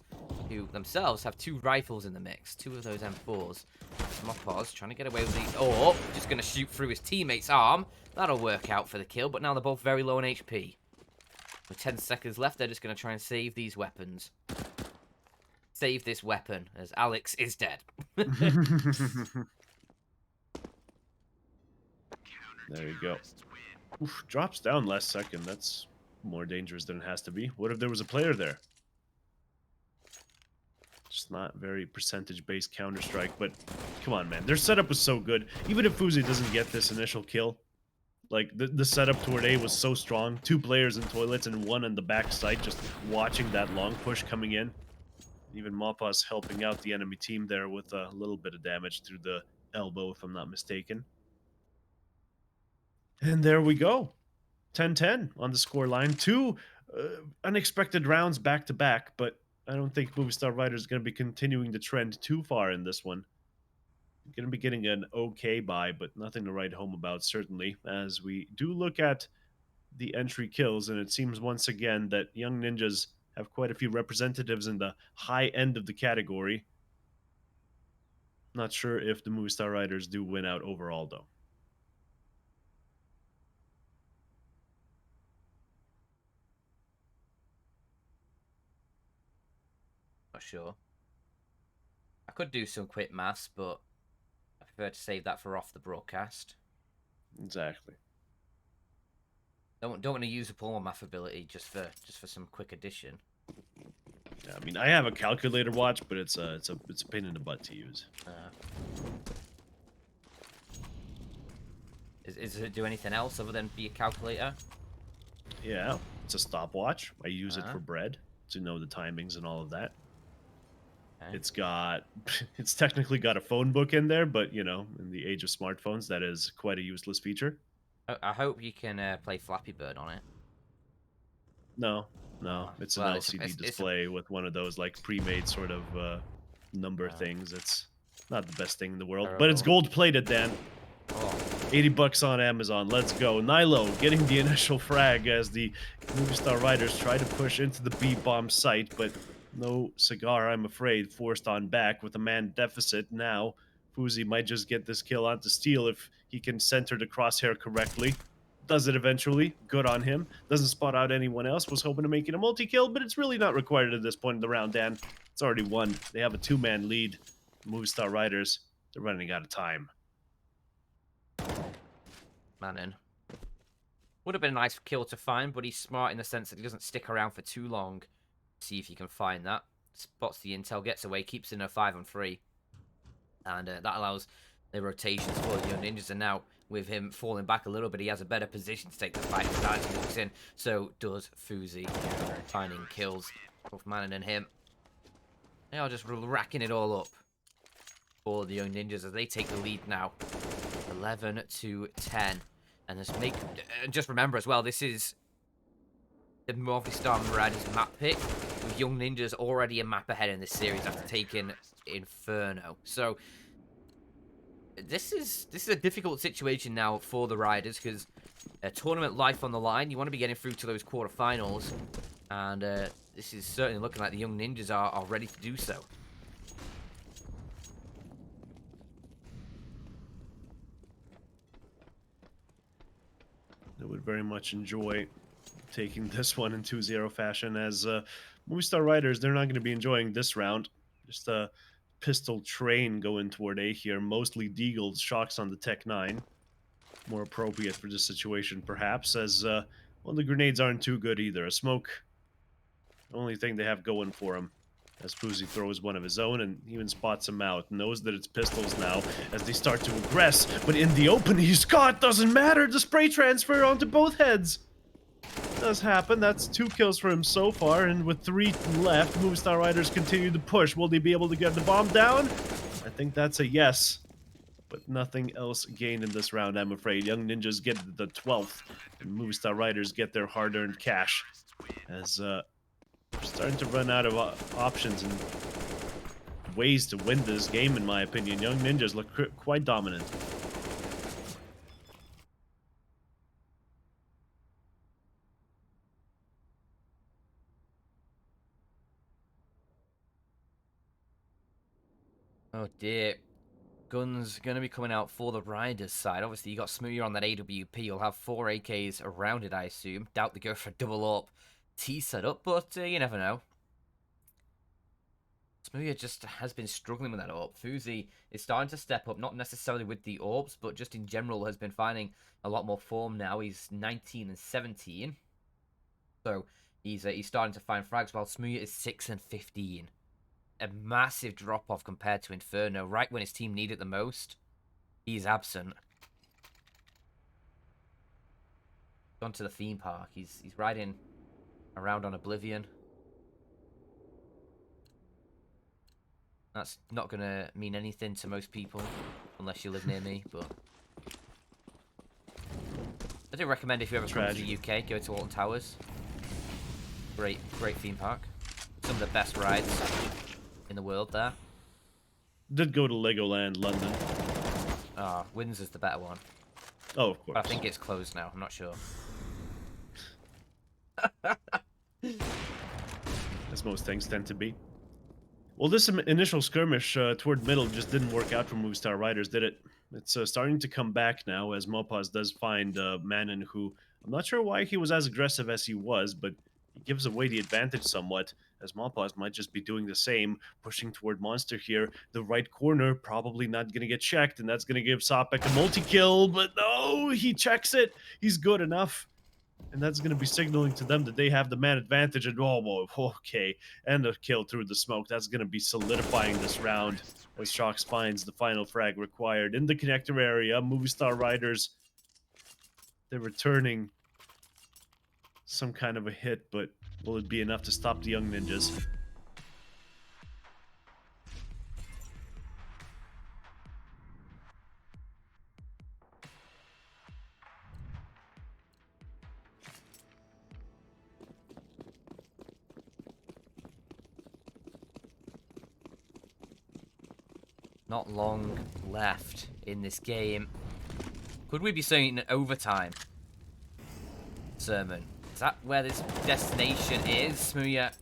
[SPEAKER 1] who themselves have 2 rifles in the mix. 2 of those M4s. Mopaz trying to get away with the... Oh, just going to shoot through his teammate's arm. That'll work out for the kill, but now they're both very low on HP. With 10 seconds left, they're just going to try and save these weapons. Save this weapon, as Alex is dead.
[SPEAKER 2] There you go. Oof, drops down last second. That's more dangerous than it has to be. What if there was a player there? Just not very percentage-based Counter-Strike, but come on, man. Their setup was so good. Even if Fuzi doesn't get this initial kill, like, the setup toward A was so strong. 2 players in toilets and 1 on the back site just watching that long push coming in. Even Mappa's helping out the enemy team there with a little bit of damage through the elbow, if I'm not mistaken. And there we go. 10-10 on the score line. 2 unexpected rounds back to back, but I don't think Movistar Riders is going to be continuing the trend too far in this one. Going to be getting an okay buy, but nothing to write home about, certainly, as we do look at the entry kills, and it seems once again that Young Ninjas have quite a few representatives in the high end of the category. Not sure if the Movistar Riders do win out overall, though.
[SPEAKER 1] Not sure. I could do some quick maths, but I prefer to save that for off the broadcast.
[SPEAKER 2] Exactly.
[SPEAKER 1] Don't want to use up all my math ability just for some quick addition.
[SPEAKER 2] Yeah, I mean, I have a calculator watch, but it's a pain in the butt to use.
[SPEAKER 1] Does it do anything else other than be a calculator?
[SPEAKER 2] Yeah, it's a stopwatch. I use it for bread to know the timings and all of that. Okay. It's technically got a phone book in there, but you know, in the age of smartphones, that is quite a useless feature.
[SPEAKER 1] I hope you can play Flappy Bird on it.
[SPEAKER 2] No, it's an LCD display with one of those like pre-made sort of number things. It's not the best thing in the world, but it's gold plated, Dan.
[SPEAKER 1] Oh.
[SPEAKER 2] 80 bucks on Amazon. Let's go. Nilo getting the initial frag as the Movistar Riders try to push into the B-bomb site, but no cigar, I'm afraid, forced on back with a man deficit. Now, Fuzi might just get this kill onto Steel if he can center the crosshair correctly. Does it eventually. Good on him. Doesn't spot out anyone else. Was hoping to make it a multi-kill, but it's really not required at this point in the round, Dan. It's already won. They have a 2-man lead. Movistar Riders, they're running out of time.
[SPEAKER 1] Manon. Would have been a nice kill to find, but he's smart in the sense that he doesn't stick around for too long. See if he can find that. Spots the intel, gets away, keeps in a 5-on-3. And that allows the rotations for the Young Ninjas. And now, with him falling back a little bit, he has a better position to take the fight as he walks in. So does Fuzi, finding kills. Both Manon and him. They are just racking it all up for the Young Ninjas as they take the lead now. 11-10. And just remember as well, this is the Movistar Riders map pick, with Young Ninjas already a map ahead in this series after taking Inferno. So this is a difficult situation now for the Riders, because tournament life on the line. You want to be getting through to those quarterfinals, and this is certainly looking like the Young Ninjas are ready to do so.
[SPEAKER 2] I would very much enjoy taking this one in 2-0 fashion, as Movistar Riders, they're not going to be enjoying this round. Just a pistol train going toward A here, mostly Deagles, shocks on the Tech 9. More appropriate for this situation, perhaps, as, well, the grenades aren't too good either. A smoke, the only thing they have going for them. As Fuzi throws one of his own and even spots him out. Knows that it's pistols now as they start to aggress. But in the open, he's caught. Doesn't matter. The spray transfer onto both heads. Does happen. That's 2 kills for him so far. And with 3 left, Movistar Riders continue to push. Will they be able to get the bomb down? I think that's a yes. But nothing else gained in this round, I'm afraid. Young Ninjas get the 12th. And Movistar Riders get their hard-earned cash. As, we're starting to run out of options and ways to win this game, in my opinion. Young Ninjas look quite dominant.
[SPEAKER 1] Oh dear. Guns going to be coming out for the Riders side. Obviously, you got Smoothie on that AWP. You'll have 4 AKs around it, I assume. Doubt they go for a double up. T set up, but you never know. Smooya just has been struggling with that AWP. Fuzi is starting to step up, not necessarily with the AWPs, but just in general has been finding a lot more form now. He's 19 and 17. So he's starting to find frags, while Smooya is 6 and 15. A massive drop-off compared to Inferno. Right when his team needed it the most, he's absent. Gone to the theme park. He's riding around on Oblivion. That's not going to mean anything to most people, unless you live near me, but... I do recommend if you ever come to the UK, go to Alton Towers. Great theme park. Some of the best rides in the world there.
[SPEAKER 2] Did go to Legoland London.
[SPEAKER 1] Ah, Windsor's the better one.
[SPEAKER 2] Oh, of course.
[SPEAKER 1] But I think it's closed now, I'm not sure.
[SPEAKER 2] As most things tend to be. Well, this initial skirmish toward middle just didn't work out for Movistar Riders, did it? It's starting to come back now as Mopaz does find Manon, who I'm not sure why he was as aggressive as he was, but he gives away the advantage somewhat, as Mopaz might just be doing the same, pushing toward Monster here. The right corner, probably not going to get checked, and that's going to give Sopek a multi-kill, but no, he checks it. He's good enough. And that's going to be signaling to them that they have the man advantage. And oh, okay, and a kill through the smoke. That's going to be solidifying this round as Shox finds the final frag required in the connector area. Movistar Riders, they're returning some kind of a hit, but will it be enough to stop the young ninjas?
[SPEAKER 1] Not long left in this game. Could we be saying overtime? Sermon. Is that where this destination is? Smooya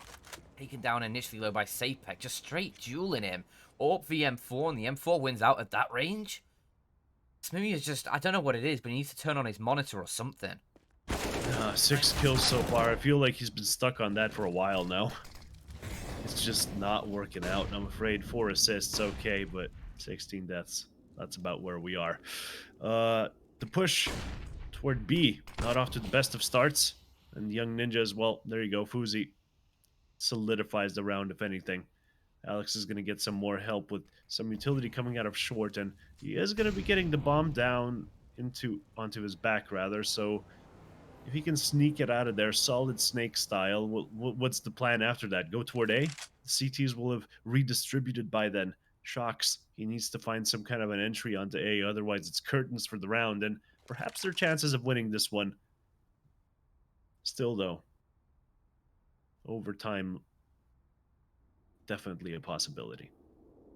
[SPEAKER 1] taken down initially low by Sapek. Just straight dueling him. AWP v M4, and the M4 wins out at that range? Smooya's just... I don't know what it is, but he needs to turn on his monitor or something.
[SPEAKER 2] 6 kills so far. I feel like he's been stuck on that for a while now. It's just not working out. I'm afraid 4 assists, okay, but 16 deaths. That's about where we are. The push toward B, not off to the best of starts. And Young Ninja as well. There you go. Fuzi solidifies the round, if anything. Alex is going to get some more help with some utility coming out of short, and he is going to be getting the bomb down onto his back, rather. So if he can sneak it out of there, solid snake style, what's the plan after that? Go toward A? The CTs will have redistributed by then. Shox, he needs to find some kind of an entry onto A, otherwise it's curtains for the round, and perhaps their chances of winning this one. Still, though, overtime, definitely a possibility.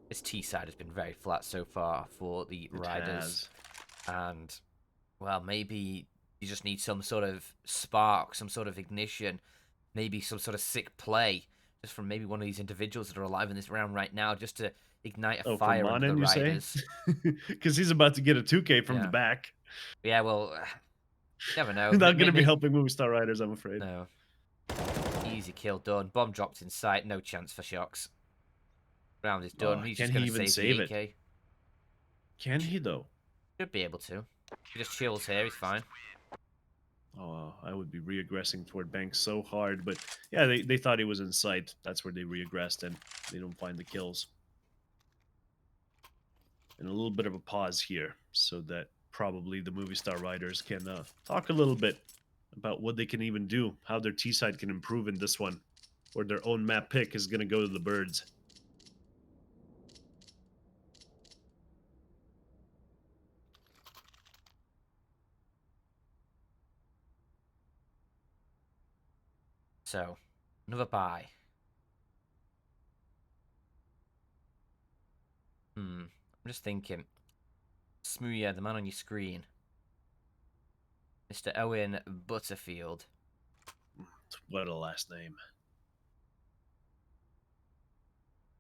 [SPEAKER 1] This T side has been very flat so far for the Riders. And, well, maybe you just need some sort of spark, some sort of ignition, maybe some sort of sick play, just from maybe one of these individuals that are alive in this round right now, just to ignite a fire under the Riders.
[SPEAKER 2] Because he's about to get a 2K from the back.
[SPEAKER 1] Yeah, well, never know.
[SPEAKER 2] Not going to be helping Movistar Riders, I'm afraid.
[SPEAKER 1] No. Easy kill done. Bomb dropped in sight. No chance for Shox. Round is done. He's just going to save the AK.
[SPEAKER 2] Can he, though?
[SPEAKER 1] Should be able to. He just chills here. He's fine.
[SPEAKER 2] Oh, I would be reaggressing toward Banks so hard. But, yeah, they thought he was in sight. That's where they reaggressed, and they don't find the kills. And a little bit of a pause here, so that probably the Movistar Riders can talk a little bit about what they can even do, how their T-side can improve in this one, or their own map pick is going to go to the birds.
[SPEAKER 1] So, another buy. I'm just thinking. Smooya, the man on your screen. Mr. Owen Butterfield.
[SPEAKER 2] What a last name.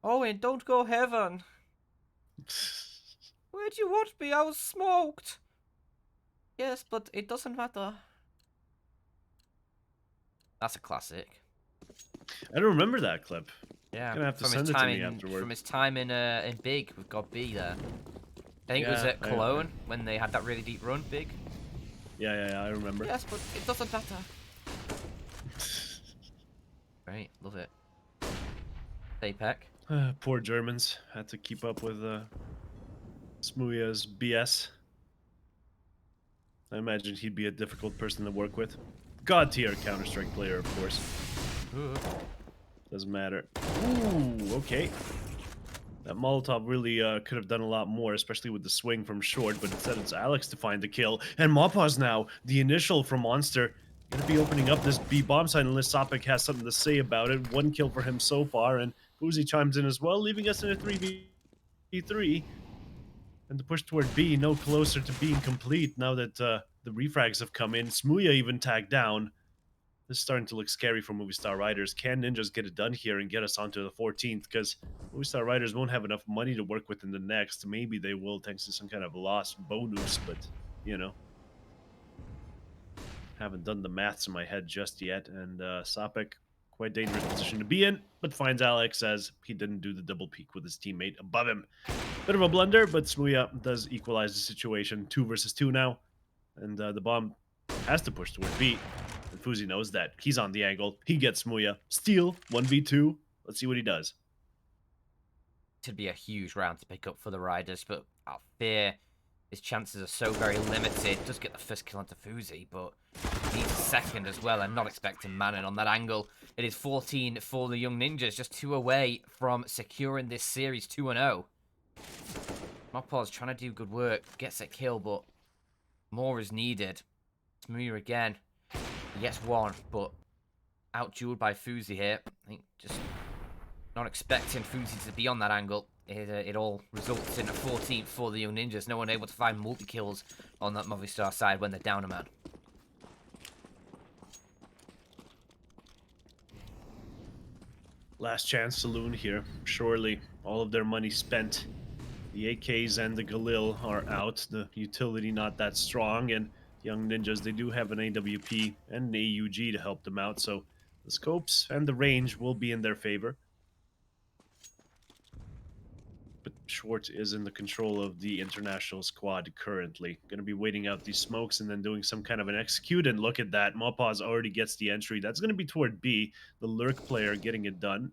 [SPEAKER 1] Owen, don't go heaven. Where'd you want me? I was smoked. Yes, but it doesn't matter. That's a classic.
[SPEAKER 2] I don't remember that clip.
[SPEAKER 1] Yeah,
[SPEAKER 2] Gonna have to send it to me afterward.
[SPEAKER 1] from his time in Big with God B there. I think it was
[SPEAKER 2] Yeah,
[SPEAKER 1] at Cologne when they had that really deep run, Big.
[SPEAKER 2] yeah, I remember.
[SPEAKER 1] Yes, but it doesn't matter. Right, love it. Apex.
[SPEAKER 2] Poor Germans had to keep up with Smuya's BS. I imagine he'd be a difficult person to work with. God tier Counter-Strike player, of course. Doesn't matter. Ooh, okay. That Molotov really could have done a lot more, especially with the swing from short, but instead it's Alex to find the kill. And Mapaz now, the initial from Monster, gonna be opening up this B bomb site unless Sopik has something to say about it. 1 kill for him so far, and Fuzi chimes in as well, leaving us in a 3v3. And the push toward B, no closer to being complete now that the refrags have come in. Smuya even tagged down. This is starting to look scary for Movistar Riders. Can Ninjas get it done here and get us onto the 14th? Because Movistar Riders won't have enough money to work with in the next. Maybe they will thanks to some kind of lost bonus, but, you know. Haven't done the maths in my head just yet. And Sopik, quite dangerous position to be in, but finds Alex as he didn't do the double peek with his teammate above him. Bit of a blunder, but Smuya does equalize the situation. 2 versus 2 now. And the bomb has to push toward B. And Fuzi knows that. He's on the angle. He gets Smuya. Steal, 1v2. Let's see what he does.
[SPEAKER 1] It'd be a huge round to pick up for the Riders, but I fear his chances are so very limited. Does get the first kill onto Fuzi, but needs a second as well. I'm not expecting Manon on that angle. It is 14 for the Young Ninjas, just 2 away from securing this series 2-0. Mopos trying to do good work, gets a kill, but more is needed. Smuya again. He gets 1, but outdueled by Fuzi here. I think just not expecting Fuzi to be on that angle. It all results in a 14th for the Young Ninjas. No one able to find multi-kills on that Movistar side when they're down a man.
[SPEAKER 2] Last chance saloon here. Surely all of their money spent. The AKs and the Galil are out. The utility not that strong. And Young Ninjas, they do have an AWP and an AUG to help them out. So the scopes and the range will be in their favor. But Schwartz is in the control of the international squad currently. Going to be waiting out these smokes and then doing some kind of an execute. And look at that. Mopaz already gets the entry. That's going to be toward B. The Lurk player getting it done.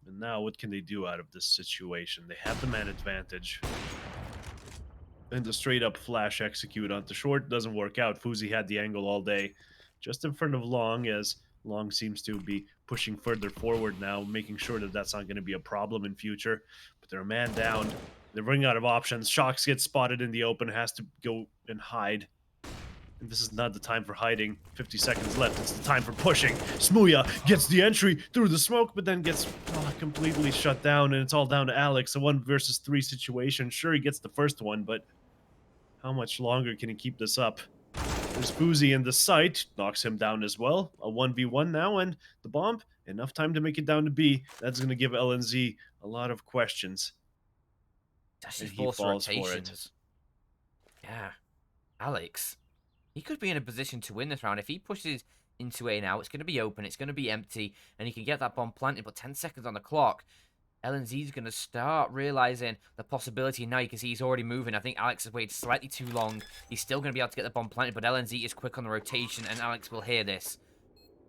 [SPEAKER 2] And now what can they do out of this situation? They have the man advantage. And the straight up flash execute onto short doesn't work out. Fuzi had the angle all day. Just in front of Long, as Long seems to be pushing further forward now, making sure that that's not going to be a problem in future. But they're a man down. They're running out of options. Shocks gets spotted in the open, has to go and hide. And this is not the time for hiding. 50 seconds left. It's the time for pushing. Smuya gets the entry through the smoke, but then gets completely shut down, and it's all down to Alex. A 1 versus 3 situation. Sure, he gets the first one, but how much longer can he keep this up? There's Fuzi in the site, knocks him down as well. A 1v1 now, and the bomb, enough time to make it down to B. That's going to give LNZ a lot of questions.
[SPEAKER 1] That's
[SPEAKER 2] And
[SPEAKER 1] just
[SPEAKER 2] he
[SPEAKER 1] forced
[SPEAKER 2] falls
[SPEAKER 1] rotations. Yeah. Alex, he could be in a position to win this round. If he pushes into A now, it's going to be open, it's going to be empty, and he can get that bomb planted, but 10 seconds on the clock. LNZ is going to start realizing the possibility. Now you can see he's already moving. I think Alex has waited slightly too long. He's still going to be able to get the bomb planted, but LNZ is quick on the rotation, and Alex will hear this.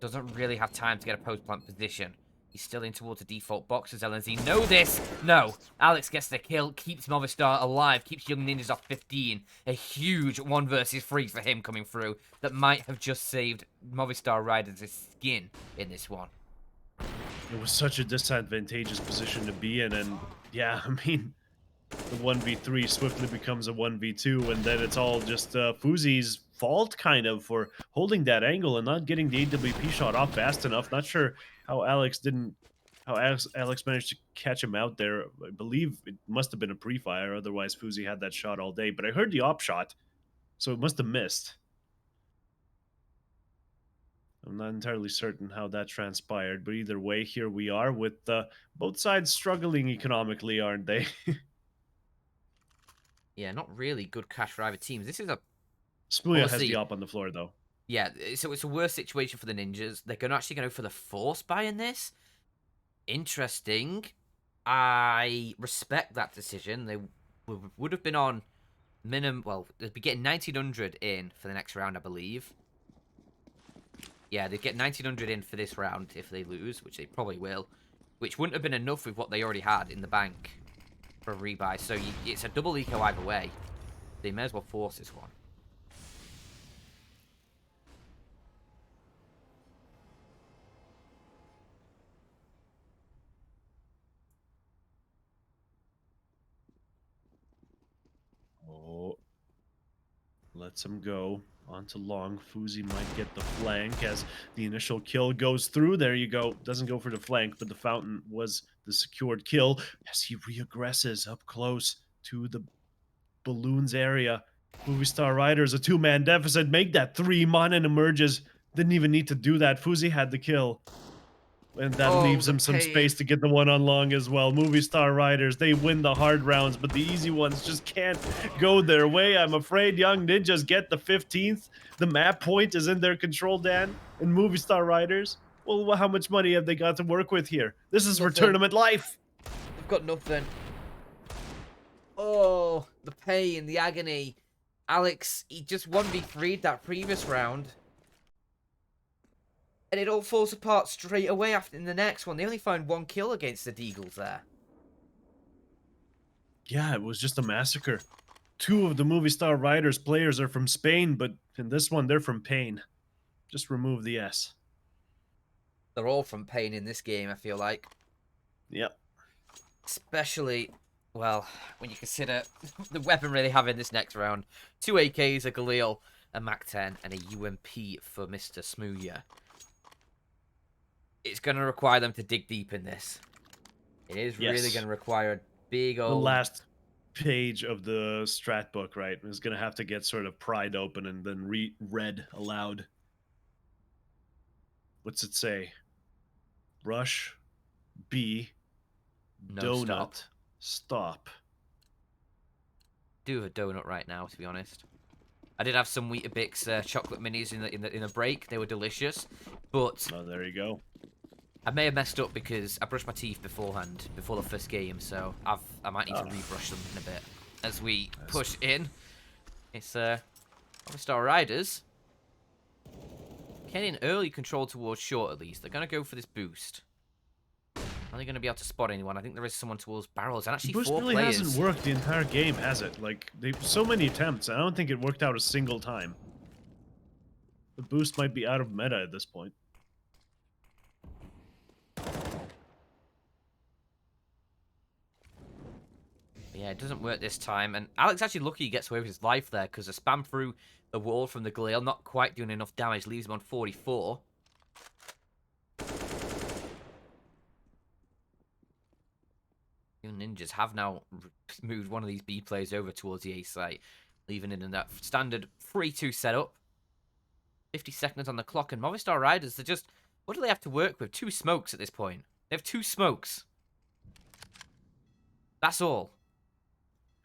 [SPEAKER 1] Doesn't really have time to get a post-plant position. He's still in towards the default boxes. LNZ know this. No. Alex gets the kill, keeps Movistar alive, keeps Young Ninjas off 15. A huge 1 versus 3 for him coming through that might have just saved Movistar Riders' skin in this one.
[SPEAKER 2] It was such a disadvantageous position to be in, and yeah, I mean, the 1v3 swiftly becomes a 1v2, and then it's all just Fuzi's fault, kind of, for holding that angle and not getting the AWP shot off fast enough. Not sure how Alex managed to catch him out there. I believe it must have been a pre-fire, otherwise Fuzi had that shot all day. But I heard the op shot, so it must have missed. I'm not entirely certain how that transpired, but either way, here we are with both sides struggling economically, aren't they?
[SPEAKER 1] Yeah, not really good cash for either teams. This is a
[SPEAKER 2] Smooya has the
[SPEAKER 1] Obviously,
[SPEAKER 2] op on the floor, though.
[SPEAKER 1] yeah, so it's a worse situation for the ninjas. They're actually going to go for the force buy in this. Interesting. I respect that decision. They would have been on minimum. Well, they'd be getting 1900 in for the next round, I believe. Yeah, they'd get 1900 in for this round if they lose, which they probably will. Which wouldn't have been enough with what they already had in the bank for a rebuy. So it's a double eco either way. They may as well force this one.
[SPEAKER 2] Oh, lets him go. Onto long. Fuzi might get the flank as the initial kill goes through. There you go. Doesn't go for the flank, but the fountain was the secured kill as he reaggresses up close to the balloons area. Movistar Riders, a two-man deficit. Make that three. Monin emerges. Didn't even need to do that. Fuzi had the kill. And that
[SPEAKER 1] Oh,
[SPEAKER 2] leaves
[SPEAKER 1] the
[SPEAKER 2] him some
[SPEAKER 1] pain.
[SPEAKER 2] space to get the one on long as well. Movistar Riders, they win the hard rounds, but the easy ones just can't go their way. I'm afraid Young Ninjas get the 15th. The map point is in their control, Dan. And Movistar Riders, well, how much money have they got to work with here? This is for
[SPEAKER 1] Nothing.
[SPEAKER 2] tournament life.
[SPEAKER 1] They've got nothing. Oh, the pain, the agony. Alex, he just 1v3'd that previous round. And it all falls apart straight away after in the next one. They only found one kill against the Deagles there.
[SPEAKER 2] Yeah, it was just a massacre. Two of the Movistar Riders players are from Spain, but in this one, they're from Pain. Just remove the S.
[SPEAKER 1] They're all from pain in this game, I feel like.
[SPEAKER 2] Yep.
[SPEAKER 1] Especially, well, when you consider the weaponry they have in this next round. 2 AKs, a Galil, a MAC-10, and a UMP for Mr. Smooya. It's going to require them to dig deep in this. It is really going to require a big old...
[SPEAKER 2] The last page of the strat book, right, is going to have to get sort of pried open and then read aloud. What's it say? Rush, B,
[SPEAKER 1] No
[SPEAKER 2] donut, stop.
[SPEAKER 1] Do have a donut right now, to be honest. I did have some Weetabix chocolate minis in the break. They were delicious, but
[SPEAKER 2] Oh, there you go.
[SPEAKER 1] I may have messed up because I brushed my teeth beforehand, before the first game, so I might need to rebrush them in a bit as we push in. It's Movistar Riders getting early control towards short at least. They're gonna go for this boost. Are they going to be able to spot anyone? I think there is someone towards barrels, and actually
[SPEAKER 2] The boost
[SPEAKER 1] 4
[SPEAKER 2] really
[SPEAKER 1] players.
[SPEAKER 2] hasn't worked the entire game, has it? Like, so many attempts, and I don't think it worked out a single time. The boost might be out of meta at this point.
[SPEAKER 1] Yeah, it doesn't work this time, and Alex actually lucky he gets away with his life there, because a spam through the wall from the Galil, not quite doing enough damage, leaves him on 44. Young Ninjas have now moved one of these B players over towards the A site, leaving it in that standard 3-2 setup. 50 seconds on the clock, and Movistar Riders, they're just... What do they have to work with? 2 smokes at this point. They have 2 smokes. That's all.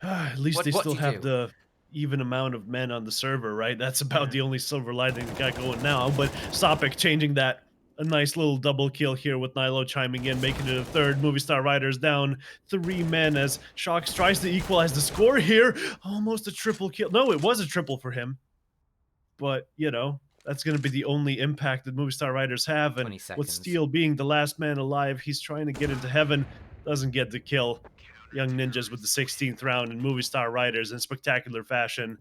[SPEAKER 2] At least they
[SPEAKER 1] What
[SPEAKER 2] still
[SPEAKER 1] do you
[SPEAKER 2] have
[SPEAKER 1] do?
[SPEAKER 2] the even amount of men on the server, right? That's about the only silver lining they got going now. But Sopik changing that. A nice little double kill here with Nilo chiming in, making it a third. Movistar Riders down 3 men as Shox tries to equalize the score here. Almost a triple kill. No, it was a triple for him. But, you know, that's going to be the only impact that Movistar Riders have. And
[SPEAKER 1] 20
[SPEAKER 2] with
[SPEAKER 1] seconds.
[SPEAKER 2] Steel being the last man alive, he's trying to get into heaven. Doesn't get the kill. Young Ninjas with the 16th round, and Movistar Riders in spectacular fashion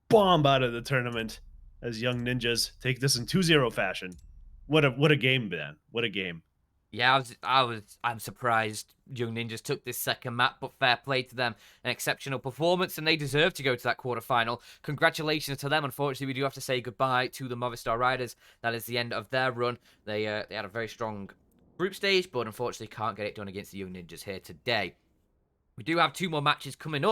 [SPEAKER 2] bomb out of the tournament as Young Ninjas take this in 2-0 fashion. What a game, man. What a game.
[SPEAKER 1] Yeah, I'm surprised Young Ninjas took this second map, but fair play to them. An exceptional performance, and they deserve to go to that quarterfinal. Congratulations to them. Unfortunately, we do have to say goodbye to the Movistar Riders. That is the end of their run. They had a very strong group stage, but unfortunately can't get it done against the Young Ninjas here today. We do have 2 more matches coming up.